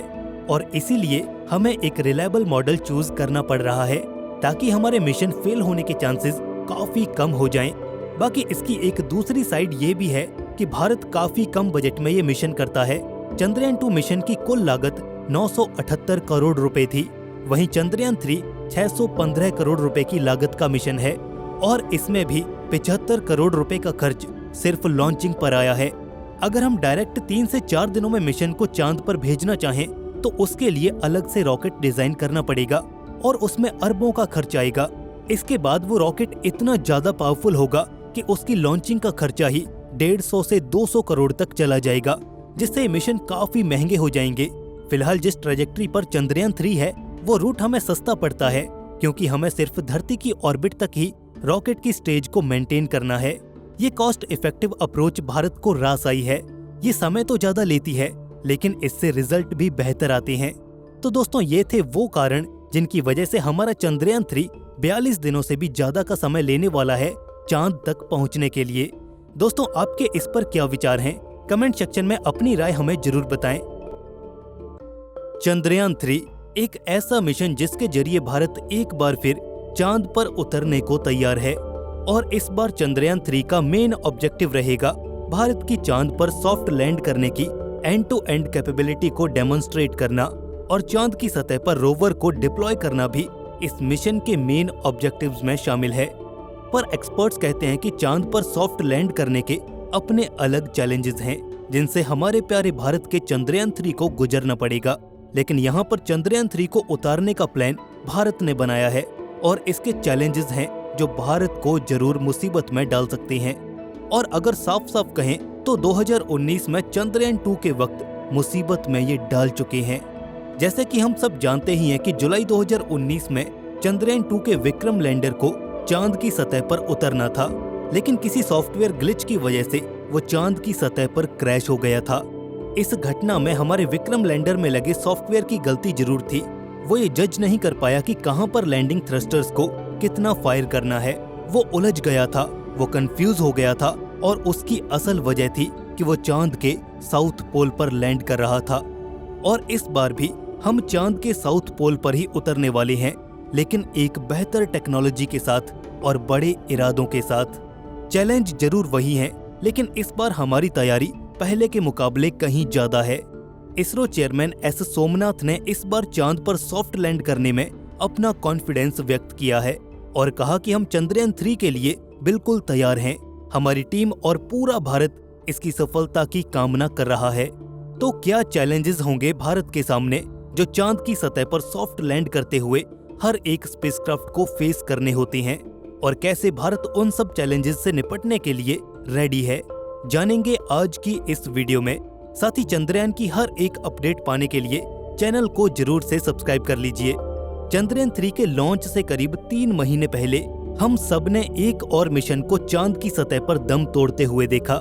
और इसीलिए हमें एक रिलायबल मॉडल चूज करना पड़ रहा है ताकि हमारे मिशन फेल होने के चांसेस काफी कम हो जाएं। बाकी इसकी एक दूसरी साइड ये भी है कि भारत काफी कम बजट में ये मिशन करता है। चंद्रयान 2 मिशन की कुल लागत 978 करोड़ रुपए थी, वहीं चंद्रयान 3 615 करोड़ रुपए की लागत का मिशन है, और इसमें भी 75 करोड़ रुपए का खर्च सिर्फ लॉन्चिंग पर आया है। अगर हम डायरेक्ट 3 से 4 दिनों में मिशन को चांद पर भेजना चाहें तो उसके लिए अलग से रॉकेट डिजाइन करना पड़ेगा और उसमें अरबों का खर्च आएगा। इसके बाद वो रॉकेट इतना ज्यादा पावरफुल होगा कि उसकी लॉन्चिंग का खर्चा ही 150 से 200 करोड़ तक चला जाएगा, जिससे मिशन काफी महंगे हो जाएंगे। फिलहाल जिस ट्रेजेक्ट्री पर चंद्रयान 3 है वो रूट हमें सस्ता पड़ता है, क्योंकि हमें सिर्फ धरती की ऑर्बिट तक ही रॉकेट की स्टेज को मेंटेन करना है। ये कॉस्ट इफेक्टिव अप्रोच भारत को रास आई है, ये समय तो ज्यादा लेती है, लेकिन इससे रिजल्ट भी बेहतर आते हैं। तो दोस्तों, ये थे वो कारण जिनकी वजह से हमारा चंद्रयान 3 42 दिनों से भी ज्यादा का समय लेने वाला है चांद तक पहुंचने के लिए। दोस्तों, आपके इस पर क्या विचार हैं? कमेंट सेक्शन में अपनी राय हमें जरूर बताएं। चंद्रयान 3 एक ऐसा मिशन जिसके जरिए भारत एक बार फिर चांद पर उतरने को तैयार है, और इस बार चंद्रयान 3 का मेन ऑब्जेक्टिव रहेगा भारत की चांद पर सॉफ्ट लैंड करने की एंड टू एंड कैपेबिलिटी को डेमोन्स्ट्रेट करना, और चांद की सतह पर रोवर को डिप्लॉय करना भी इस मिशन के मेन ऑब्जेक्टिव्स में शामिल है। पर एक्सपर्ट्स कहते हैं कि चांद पर सॉफ्ट लैंड करने के अपने अलग चैलेंजेस हैं, जिनसे हमारे प्यारे भारत के चंद्रयान 3 को गुजरना पड़ेगा। लेकिन यहाँ पर चंद्रयान 3 को उतारने का प्लान भारत ने बनाया है, और इसके चैलेंजेस हैं जो भारत को जरूर मुसीबत में डाल सकते हैं। और अगर साफ साफ कहें तो 2019 में चंद्रयान 2 के वक्त मुसीबत में ये डाल चुके हैं। जैसे कि हम सब जानते ही हैं कि जुलाई 2019 में चंद्रयान 2 के विक्रम लैंडर को चांद की सतह पर उतरना था, लेकिन किसी सॉफ्टवेयर ग्लिच की वजह से वो चांद की सतह पर क्रैश हो गया था। इस घटना में हमारे विक्रम लैंडर में लगे सॉफ्टवेयर की गलती जरूर थी। वो ये जज नहीं कर पाया कि कहां पर लैंडिंग थ्रस्टर्स को कितना फायर करना है। वो उलझ गया था, वो कंफ्यूज हो गया था, और उसकी असल वजह थी कि वो चांद के साउथ पोल पर लैंड कर रहा था। और इस बार भी हम चांद के साउथ पोल पर ही उतरने वाले हैं, लेकिन एक बेहतर टेक्नोलॉजी के साथ और बड़े इरादों के साथ। चैलेंज जरूर वही है, लेकिन इस बार हमारी तैयारी पहले के मुकाबले कहीं ज्यादा है। इसरो चेयरमैन एस सोमनाथ ने इस बार चांद पर सॉफ्ट लैंड करने में अपना कॉन्फिडेंस व्यक्त किया है और कहा कि हम चंद्रयान 3 के लिए बिल्कुल तैयार हैं। हमारी टीम और पूरा भारत इसकी सफलता की कामना कर रहा है। तो क्या चैलेंजेस होंगे भारत के सामने जो चांद की सतह पर सॉफ्ट लैंड करते हुए हर एक स्पेसक्राफ्ट को फेस करने होते हैं, और कैसे भारत उन सब चैलेंजेस से निपटने के लिए रेडी है, जानेंगे आज की इस वीडियो में। साथ ही चंद्रयान की हर एक अपडेट पाने के लिए चैनल को जरूर से सब्सक्राइब कर लीजिए। चंद्रयान 3 के लॉन्च से करीब 3 महीने पहले हम सब ने एक और मिशन को चांद की सतह पर दम तोड़ते हुए देखा।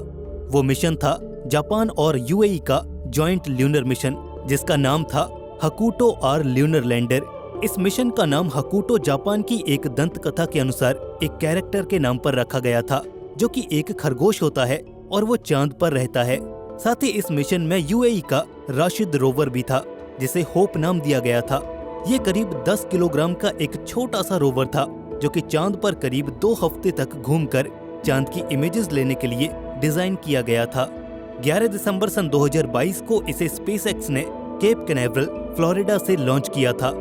वो मिशन था जापान और यूएई का जॉइंट ल्यूनर मिशन, जिसका नाम था हकुटो आर ल्यूनर लैंडर। इस मिशन का नाम हकुटो जापान की एक दंत कथा के अनुसार एक कैरेक्टर के नाम पर रखा गया था, जो कि एक खरगोश होता है और वो चांद पर रहता है। साथ ही इस मिशन में यूएई का राशिद रोवर भी था, जिसे होप नाम दिया गया था। ये करीब 10 किलोग्राम का एक छोटा सा रोवर था, जो कि चांद पर करीब 2 हफ्ते तक घूमकर चांद की इमेजेस लेने के लिए डिजाइन किया गया था। 11 दिसंबर सन 2022 को इसे स्पेसएक्स ने केप कैनावरल, फ्लोरिडा से लॉन्च किया था।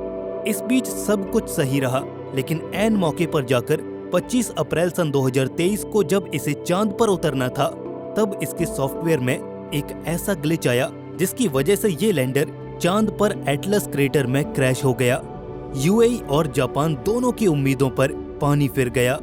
इस बीच सब कुछ सही रहा, लेकिन ऐन मौके पर जाकर 25 अप्रैल सन 2023 को जब इसे चांद पर उतरना था, तब इसके सॉफ्टवेयर में एक ऐसा ग्लिच आया जिसकी वजह से ये लैंडर चांद पर एटलस क्रेटर में क्रैश हो गया। यूएई और जापान दोनों की उम्मीदों पर पानी फिर गया।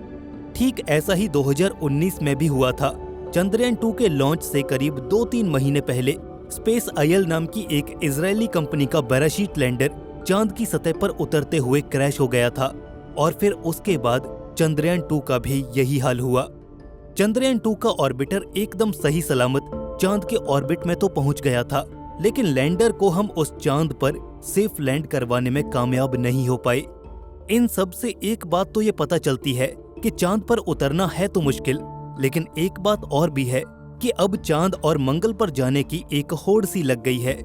ठीक ऐसा ही 2019 में भी हुआ था। चंद्रयान 2 के लॉन्च से करीब 2-3 महीने पहले स्पेस आयल नाम की एक इजरायली कंपनी का बेराशीट लैंडर चांद की सतह पर उतरते हुए क्रैश हो गया था, और फिर उसके बाद चंद्रयान 2 का भी यही हाल हुआ। चंद्रयान 2 का ऑर्बिटर एकदम सही सलामत चांद के ऑर्बिट में तो पहुंच गया था, लेकिन लैंडर को हम उस चांद पर सेफ लैंड करवाने में कामयाब नहीं हो पाए। इन सब से एक बात तो ये पता चलती है कि चांद पर उतरना है तो मुश्किल, लेकिन एक बात और भी है कि अब चांद और मंगल पर जाने की एक होड़ सी लग गई है।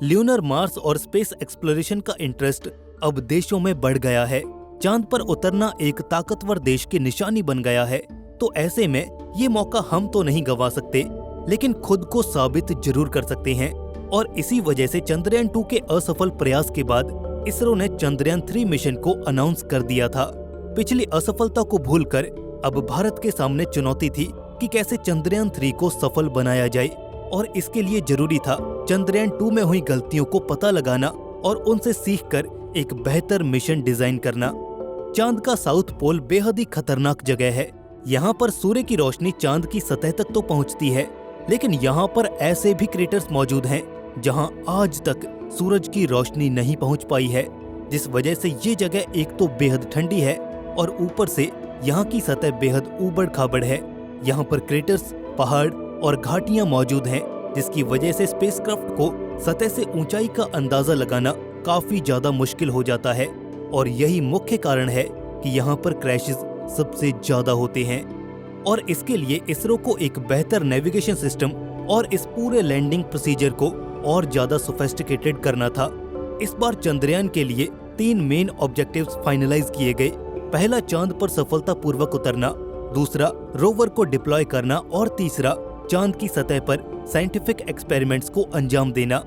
ल्यूनर, मार्स और स्पेस एक्सप्लोरेशन का इंटरेस्ट अब देशों में बढ़ गया है। चांद पर उतरना एक ताकतवर देश की निशानी बन गया है। तो ऐसे में ये मौका हम तो नहीं गंवा सकते, लेकिन खुद को साबित जरूर कर सकते हैं। और इसी वजह से चंद्रयान 2 के असफल प्रयास के बाद इसरो ने चंद्रयान 3 मिशन को अनाउंस कर दिया था। पिछली असफलता को भूलकर अब भारत के सामने चुनौती थी कि कैसे चंद्रयान 3 को सफल बनाया जाए, और इसके लिए जरूरी था चंद्रयान 2 में हुई गलतियों को पता लगाना और उनसे सीखकर एक बेहतर मिशन डिजाइन करना। चांद का साउथ पोल बेहद ही खतरनाक जगह है। यहाँ पर सूर्य की रोशनी चांद की सतह तक तो पहुँचती है, लेकिन यहाँ पर ऐसे भी क्रेटर्स मौजूद हैं जहाँ आज तक सूरज की रोशनी नहीं पहुँच पाई है, जिस वजह से ये जगह एक तो बेहद ठंडी है और ऊपर से यहाँ की सतह बेहद ऊबड़ खाबड़ है। यहाँ पर क्रेटर्स, पहाड़ और घाटियाँ मौजूद हैं जिसकी वजह से स्पेसक्राफ्ट को सतह से ऊंचाई का अंदाजा लगाना काफी ज्यादा मुश्किल हो जाता है और यही मुख्य कारण है कि यहाँ पर क्रैशेस सबसे ज्यादा होते हैं। और इसके लिए इसरो को एक बेहतर नेविगेशन सिस्टम और इस पूरे लैंडिंग प्रोसीजर को और ज्यादा सोफिस्टिकेटेड करना था। इस बार चंद्रयान के लिए 3 मेन ऑब्जेक्टिव्स फाइनलाइज किए गए। पहला, चांद पर सफलतापूर्वक उतरना, दूसरा, रोवर को डिप्लॉय करना और तीसरा, चांद की सतह पर साइंटिफिक एक्सपेरिमेंट्स को अंजाम देना।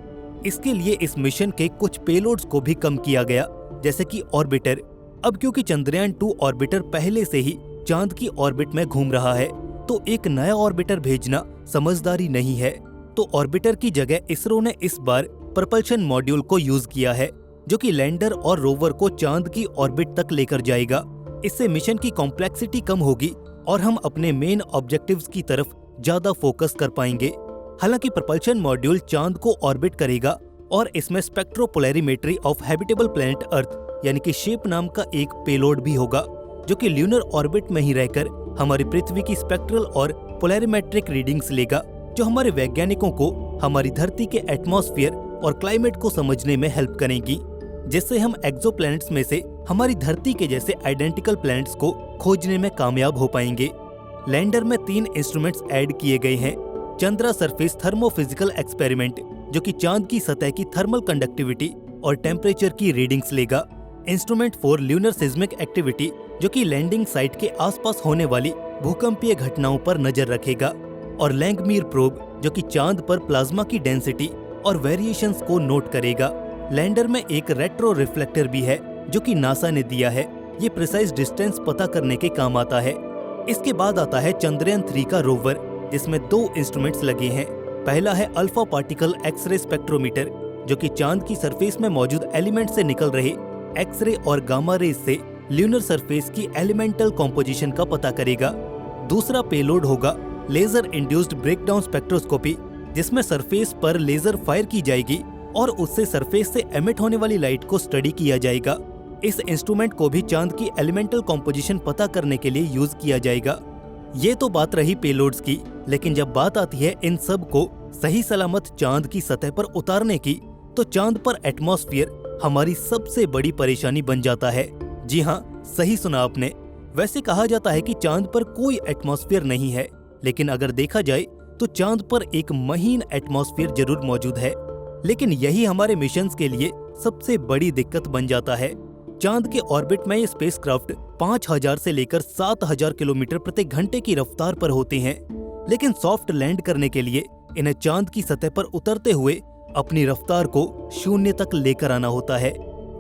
इसके लिए इस मिशन के कुछ पेलोड्स को भी कम किया गया, जैसे कि ऑर्बिटर। अब क्योंकि चंद्रयान 2 ऑर्बिटर पहले से ही चांद की ऑर्बिट में घूम रहा है, तो एक नया ऑर्बिटर भेजना समझदारी नहीं है। तो ऑर्बिटर की जगह इसरो ने इस बार प्रपल्शन मॉड्यूल को यूज किया है, जो कि लैंडर और रोवर को चांद की ऑर्बिट तक लेकर जाएगा। इससे मिशन की कॉम्प्लेक्सिटी कम होगी और हम अपने मेन ऑब्जेक्टिव्स की तरफ ज्यादा फोकस कर पाएंगे। हालांकि प्रपल्शन मॉड्यूल चांद को ऑर्बिट करेगा और इसमें स्पेक्ट्रोपोलैरिमेट्री ऑफ हैबिटेबल प्लैनेट अर्थ यानी कि शेप नाम का एक पेलोड भी होगा, जो कि ल्यूनर ऑर्बिट में ही रहकर हमारी पृथ्वी की स्पेक्ट्रल और पोलैरिमेट्रिक रीडिंग्स लेगा, जो हमारे वैज्ञानिकों को हमारी धरती के एटमॉस्फेयर और क्लाइमेट को समझने में हेल्प करेगी, जिससे हम एक्सोप्लैनेट्स में से हमारी धरती के जैसे आइडेंटिकल प्लैनेट्स को खोजने में कामयाब हो पाएंगे। लैंडर में 3 इंस्ट्रूमेंट्स ऐड किए गए हैं। चंद्रा सरफेस थर्मोफिजिकल एक्सपेरिमेंट, जो कि चांद की सतह की थर्मल कंडक्टिविटी और टेम्परेचर की रीडिंग्स लेगा। इंस्ट्रूमेंट 4 ल्यूनर सिस्मिक एक्टिविटी, जो कि लैंडिंग साइट के आसपास होने वाली भूकंपीय घटनाओं पर नजर रखेगा। और लैंगमीर प्रोब, जो कि चांद पर प्लाज्मा की डेंसिटी और वेरिएशंस को नोट करेगा। लैंडर में एक रेट्रो रिफ्लेक्टर भी है, जो कि नासा ने दिया है। ये प्रिसाइज डिस्टेंस पता करने के काम आता है। इसके बाद आता है चंद्रयान 3 का रोवर, जिसमें 2 इंस्ट्रूमेंट्स लगे हैं। पहला है अल्फा पार्टिकल एक्सरे स्पेक्ट्रोमीटर, जो कि चांद की सरफेस में मौजूद एलिमेंट से निकल रहे एक्सरे और गामा रेज से ल्यूनर सरफेस की एलिमेंटल कॉम्पोजिशन का पता करेगा। दूसरा पेलोड होगा लेजर इंड्यूस्ड ब्रेकडाउन स्पेक्ट्रोस्कोपी, जिसमें सरफेस पर लेजर फायर की जाएगी और उससे सरफेस से एमिट होने वाली लाइट को स्टडी किया जाएगा। इस इंस्ट्रूमेंट को भी चांद की एलिमेंटल कॉम्पोजिशन पता करने के लिए यूज किया जाएगा। ये तो बात रही पेलोड्स की, लेकिन जब बात आती है इन सब को सही सलामत चांद की सतह पर उतारने की, तो चांद पर एटमॉस्फेयर हमारी सबसे बड़ी परेशानी बन जाता है। जी हाँ, सही सुना आपने। वैसे कहा जाता है कि चांद पर कोई एटमॉस्फेयर नहीं है, लेकिन अगर देखा जाए तो चांद पर एक महीन एटमॉस्फेयर जरूर मौजूद है। लेकिन यही हमारे मिशंस के लिए सबसे बड़ी दिक्कत बन जाता है। चांद के ऑर्बिट में ये स्पेसक्राफ्ट 5000 से लेकर 7000 किलोमीटर प्रति घंटे की रफ्तार पर होते हैं, लेकिन सॉफ्ट लैंड करने के लिए इन्हें चांद की सतह पर उतरते हुए अपनी रफ्तार को 0 तक लेकर आना होता है।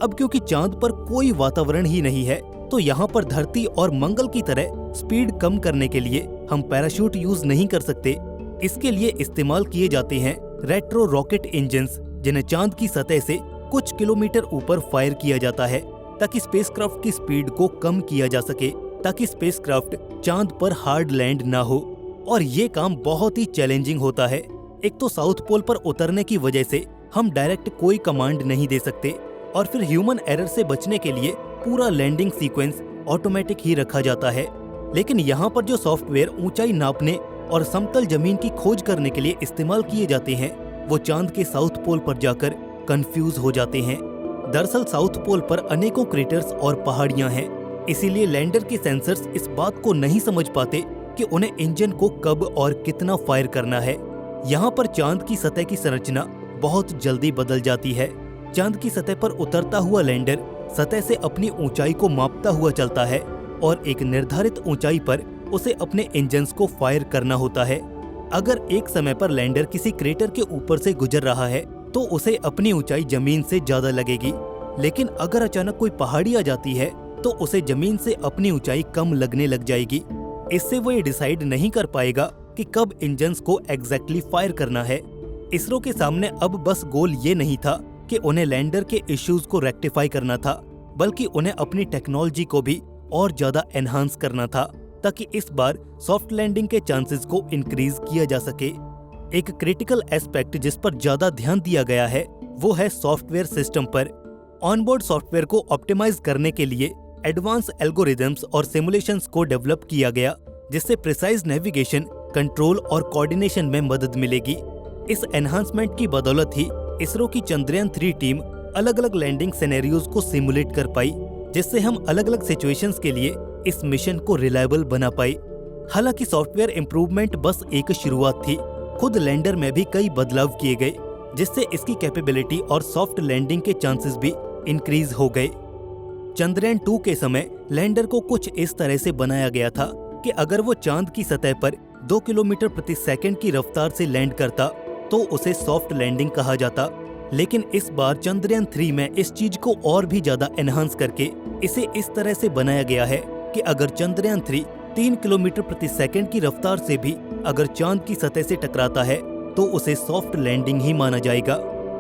अब क्योंकि चांद पर कोई वातावरण ही नहीं है, तो यहाँ पर धरती और मंगल की तरह स्पीड कम करने के लिए हम पैराशूट यूज नहीं कर सकते। इसके लिए इस्तेमाल किए जाते हैं रेट्रो रॉकेट इंजन्स, जिन्हें चांद की सतह से कुछ किलोमीटर ऊपर फायर किया जाता है, ताकि स्पेसक्राफ्ट की स्पीड को कम किया जा सके, ताकि स्पेसक्राफ्ट चांद पर हार्ड लैंड ना हो। और ये काम बहुत ही चैलेंजिंग होता है। एक तो साउथ पोल पर उतरने की वजह से हम डायरेक्ट कोई कमांड नहीं दे सकते, और फिर ह्यूमन एरर से बचने के लिए पूरा लैंडिंग सीक्वेंस ऑटोमेटिक ही रखा जाता है। लेकिन यहाँ पर जो सॉफ्टवेयर ऊंचाई नापने और समतल जमीन की खोज करने के लिए इस्तेमाल किए जाते हैं, वो चांद के साउथ पोल पर जाकर कंफ्यूज हो जाते हैं। दरअसल साउथ पोल पर अनेकों क्रेटर्स और पहाड़ियां हैं, इसीलिए लैंडर के सेंसर्स इस बात को नहीं समझ पाते कि उन्हें इंजन को कब और कितना फायर करना है। यहाँ पर चांद की सतह की संरचना बहुत जल्दी बदल जाती है। चांद की सतह पर उतरता हुआ लैंडर सतह से अपनी ऊंचाई को मापता हुआ चलता है और एक निर्धारित ऊंचाई पर उसे अपने इंजन्स को फायर करना होता है। अगर एक समय पर लैंडर किसी क्रेटर के ऊपर से गुजर रहा है तो उसे अपनी ऊंचाई जमीन से ज्यादा लगेगी, लेकिन अगर अचानक कोई पहाड़ी आ जाती है तो उसे जमीन से अपनी ऊंचाई कम लगने लग जाएगी। इससे वो ये डिसाइड नहीं कर पाएगा कि कब इंजन्स को एग्जैक्टली फायर करना है। इसरो के सामने अब बस गोल ये नहीं था कि उन्हें लैंडर के इश्यूज को रेक्टिफाई करना था, बल्कि उन्हें अपनी टेक्नोलॉजी को भी और ज्यादा एनहांस करना था, ताकि इस बार सॉफ्ट लैंडिंग के चांसेस को इंक्रीज किया जा सके। एक क्रिटिकल एस्पेक्ट जिस पर ज्यादा ध्यान दिया गया है वो है सॉफ्टवेयर सिस्टम पर। ऑनबोर्ड सॉफ्टवेयर को ऑप्टिमाइज करने के लिए एडवांस एल्गोरिदम्स और सिमुलेशंस को डेवलप किया गया, जिससे प्रिसाइज नेविगेशन, कंट्रोल और कोऑर्डिनेशन में मदद मिलेगी। इस एनहांसमेंट की बदौलत ही इसरो की चंद्रयान 3 टीम अलग अलग लैंडिंग सिनेरियोज को सिमुलेट कर पाई, जिससे हम अलग अलग सिचुएशंस के लिए इस मिशन को रिलायबल बना पाई। हालांकि सॉफ्टवेयर इम्प्रूवमेंट बस एक शुरुआत थी, खुद लैंडर में भी कई बदलाव किए गए, जिससे इसकी कैपेबिलिटी और सॉफ्ट लैंडिंग के चांसेस भी इंक्रीज हो गए। चंद्रयान 2 के समय लैंडर को कुछ इस तरह से बनाया गया था कि अगर वो चांद की सतह पर 2 किलोमीटर प्रति सेकंड की रफ्तार से लैंड करता तो उसे सॉफ्ट लैंडिंग कहा जाता। लेकिन इस बार चंद्रयान 3 में इस चीज को और भी ज्यादा एनहांस करके इसे इस तरह से बनाया गया है कि अगर चंद्रयान 3 3 किलोमीटर प्रति सेकंड की रफ्तार से भी अगर चांद की सतह से टकराता है तो उसे सॉफ्ट लैंडिंग ही माना जाएगा।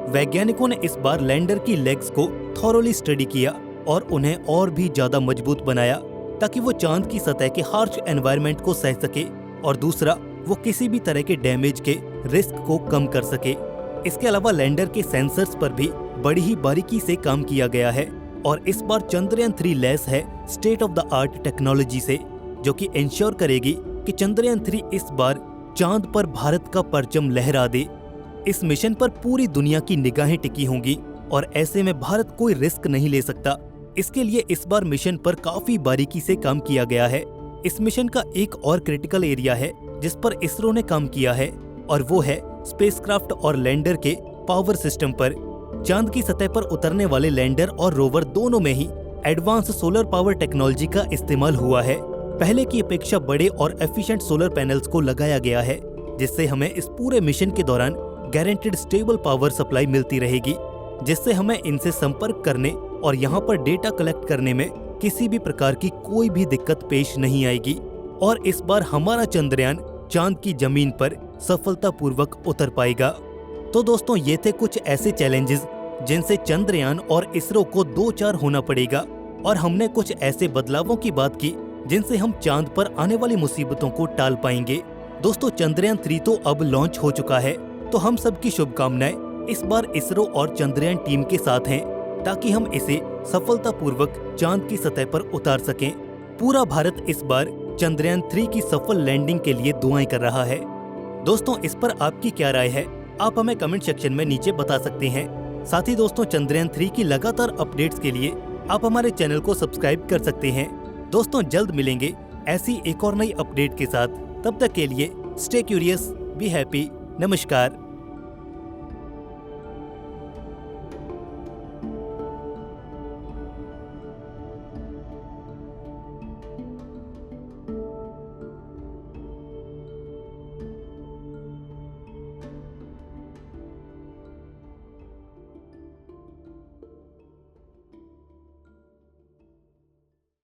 वैज्ञानिकों ने इस बार लैंडर की लेग्स को थॉरोली स्टडी किया और उन्हें और भी ज्यादा मजबूत बनाया ताकि वो चांद की सतह के हार्श एनवायरनमेंट को सह सके, और दूसरा वो किसी भी तरह के डैमेज के रिस्क को कम कर सके। इसके अलावा लैंडर के सेंसर्स पर भी बड़ी ही बारीकी से काम किया गया है और इस बार चंद्रयान 3 लैस है state of the art technology से, जो कि इंश्योर करेगी कि चंद्रयान 3 इस बार चांद पर भारत का परचम लहरा दे। इस मिशन पर पूरी दुनिया की निगाहें टिकी होंगी और ऐसे में भारत कोई रिस्क नहीं ले सकता। इसके लिए इस बार मिशन पर काफी बारीकी से काम किया गया है। इस मिशन का एक और क्रिटिकल एरिया है जिस पर इसरो ने काम किया है और वो है स्पेसक्राफ्ट और लैंडर के पावर सिस्टम पर। चांद की सतह पर उतरने वाले लैंडर और रोवर दोनों में ही एडवांस सोलर पावर टेक्नोलॉजी का इस्तेमाल हुआ है। पहले की अपेक्षा बड़े और एफिशिएंट सोलर पैनल्स को लगाया गया है, जिससे हमें इस पूरे मिशन के दौरान गारंटेड स्टेबल पावर सप्लाई मिलती रहेगी, जिससे हमें इनसे संपर्क करने और यहाँ पर डेटा कलेक्ट करने में किसी भी प्रकार की कोई भी दिक्कत पेश नहीं आएगी। और इस बार हमारा चंद्रयान चांद की जमीन पर सफलतापूर्वक उतर पाएगा। तो दोस्तों, ये थे कुछ ऐसे चैलेंजेस जिनसे चंद्रयान और इसरो को दो चार होना पड़ेगा, और हमने कुछ ऐसे बदलावों की बात की जिनसे हम चांद पर आने वाली मुसीबतों को टाल पाएंगे। दोस्तों, चंद्रयान 3 तो अब लॉन्च हो चुका है, तो हम सबकी शुभकामनाएं इस बार इसरो और चंद्रयान टीम के साथ हैं, ताकि हम इसे सफलतापूर्वक चांद की सतह पर उतार सकें। पूरा भारत इस बार चंद्रयान 3 की सफल लैंडिंग के लिए दुआएं कर रहा है। दोस्तों, इस पर आपकी क्या राय है, आप हमें कमेंट सेक्शन में नीचे बता सकते हैं। साथ ही दोस्तों, चंद्रयान 3 की लगातार अपडेट्स के लिए आप हमारे चैनल को सब्सक्राइब कर सकते हैं। दोस्तों, जल्द मिलेंगे ऐसी एक और नई अपडेट के साथ। तब तक के लिए स्टे क्यूरियस, बी हैप्पी। नमस्कार।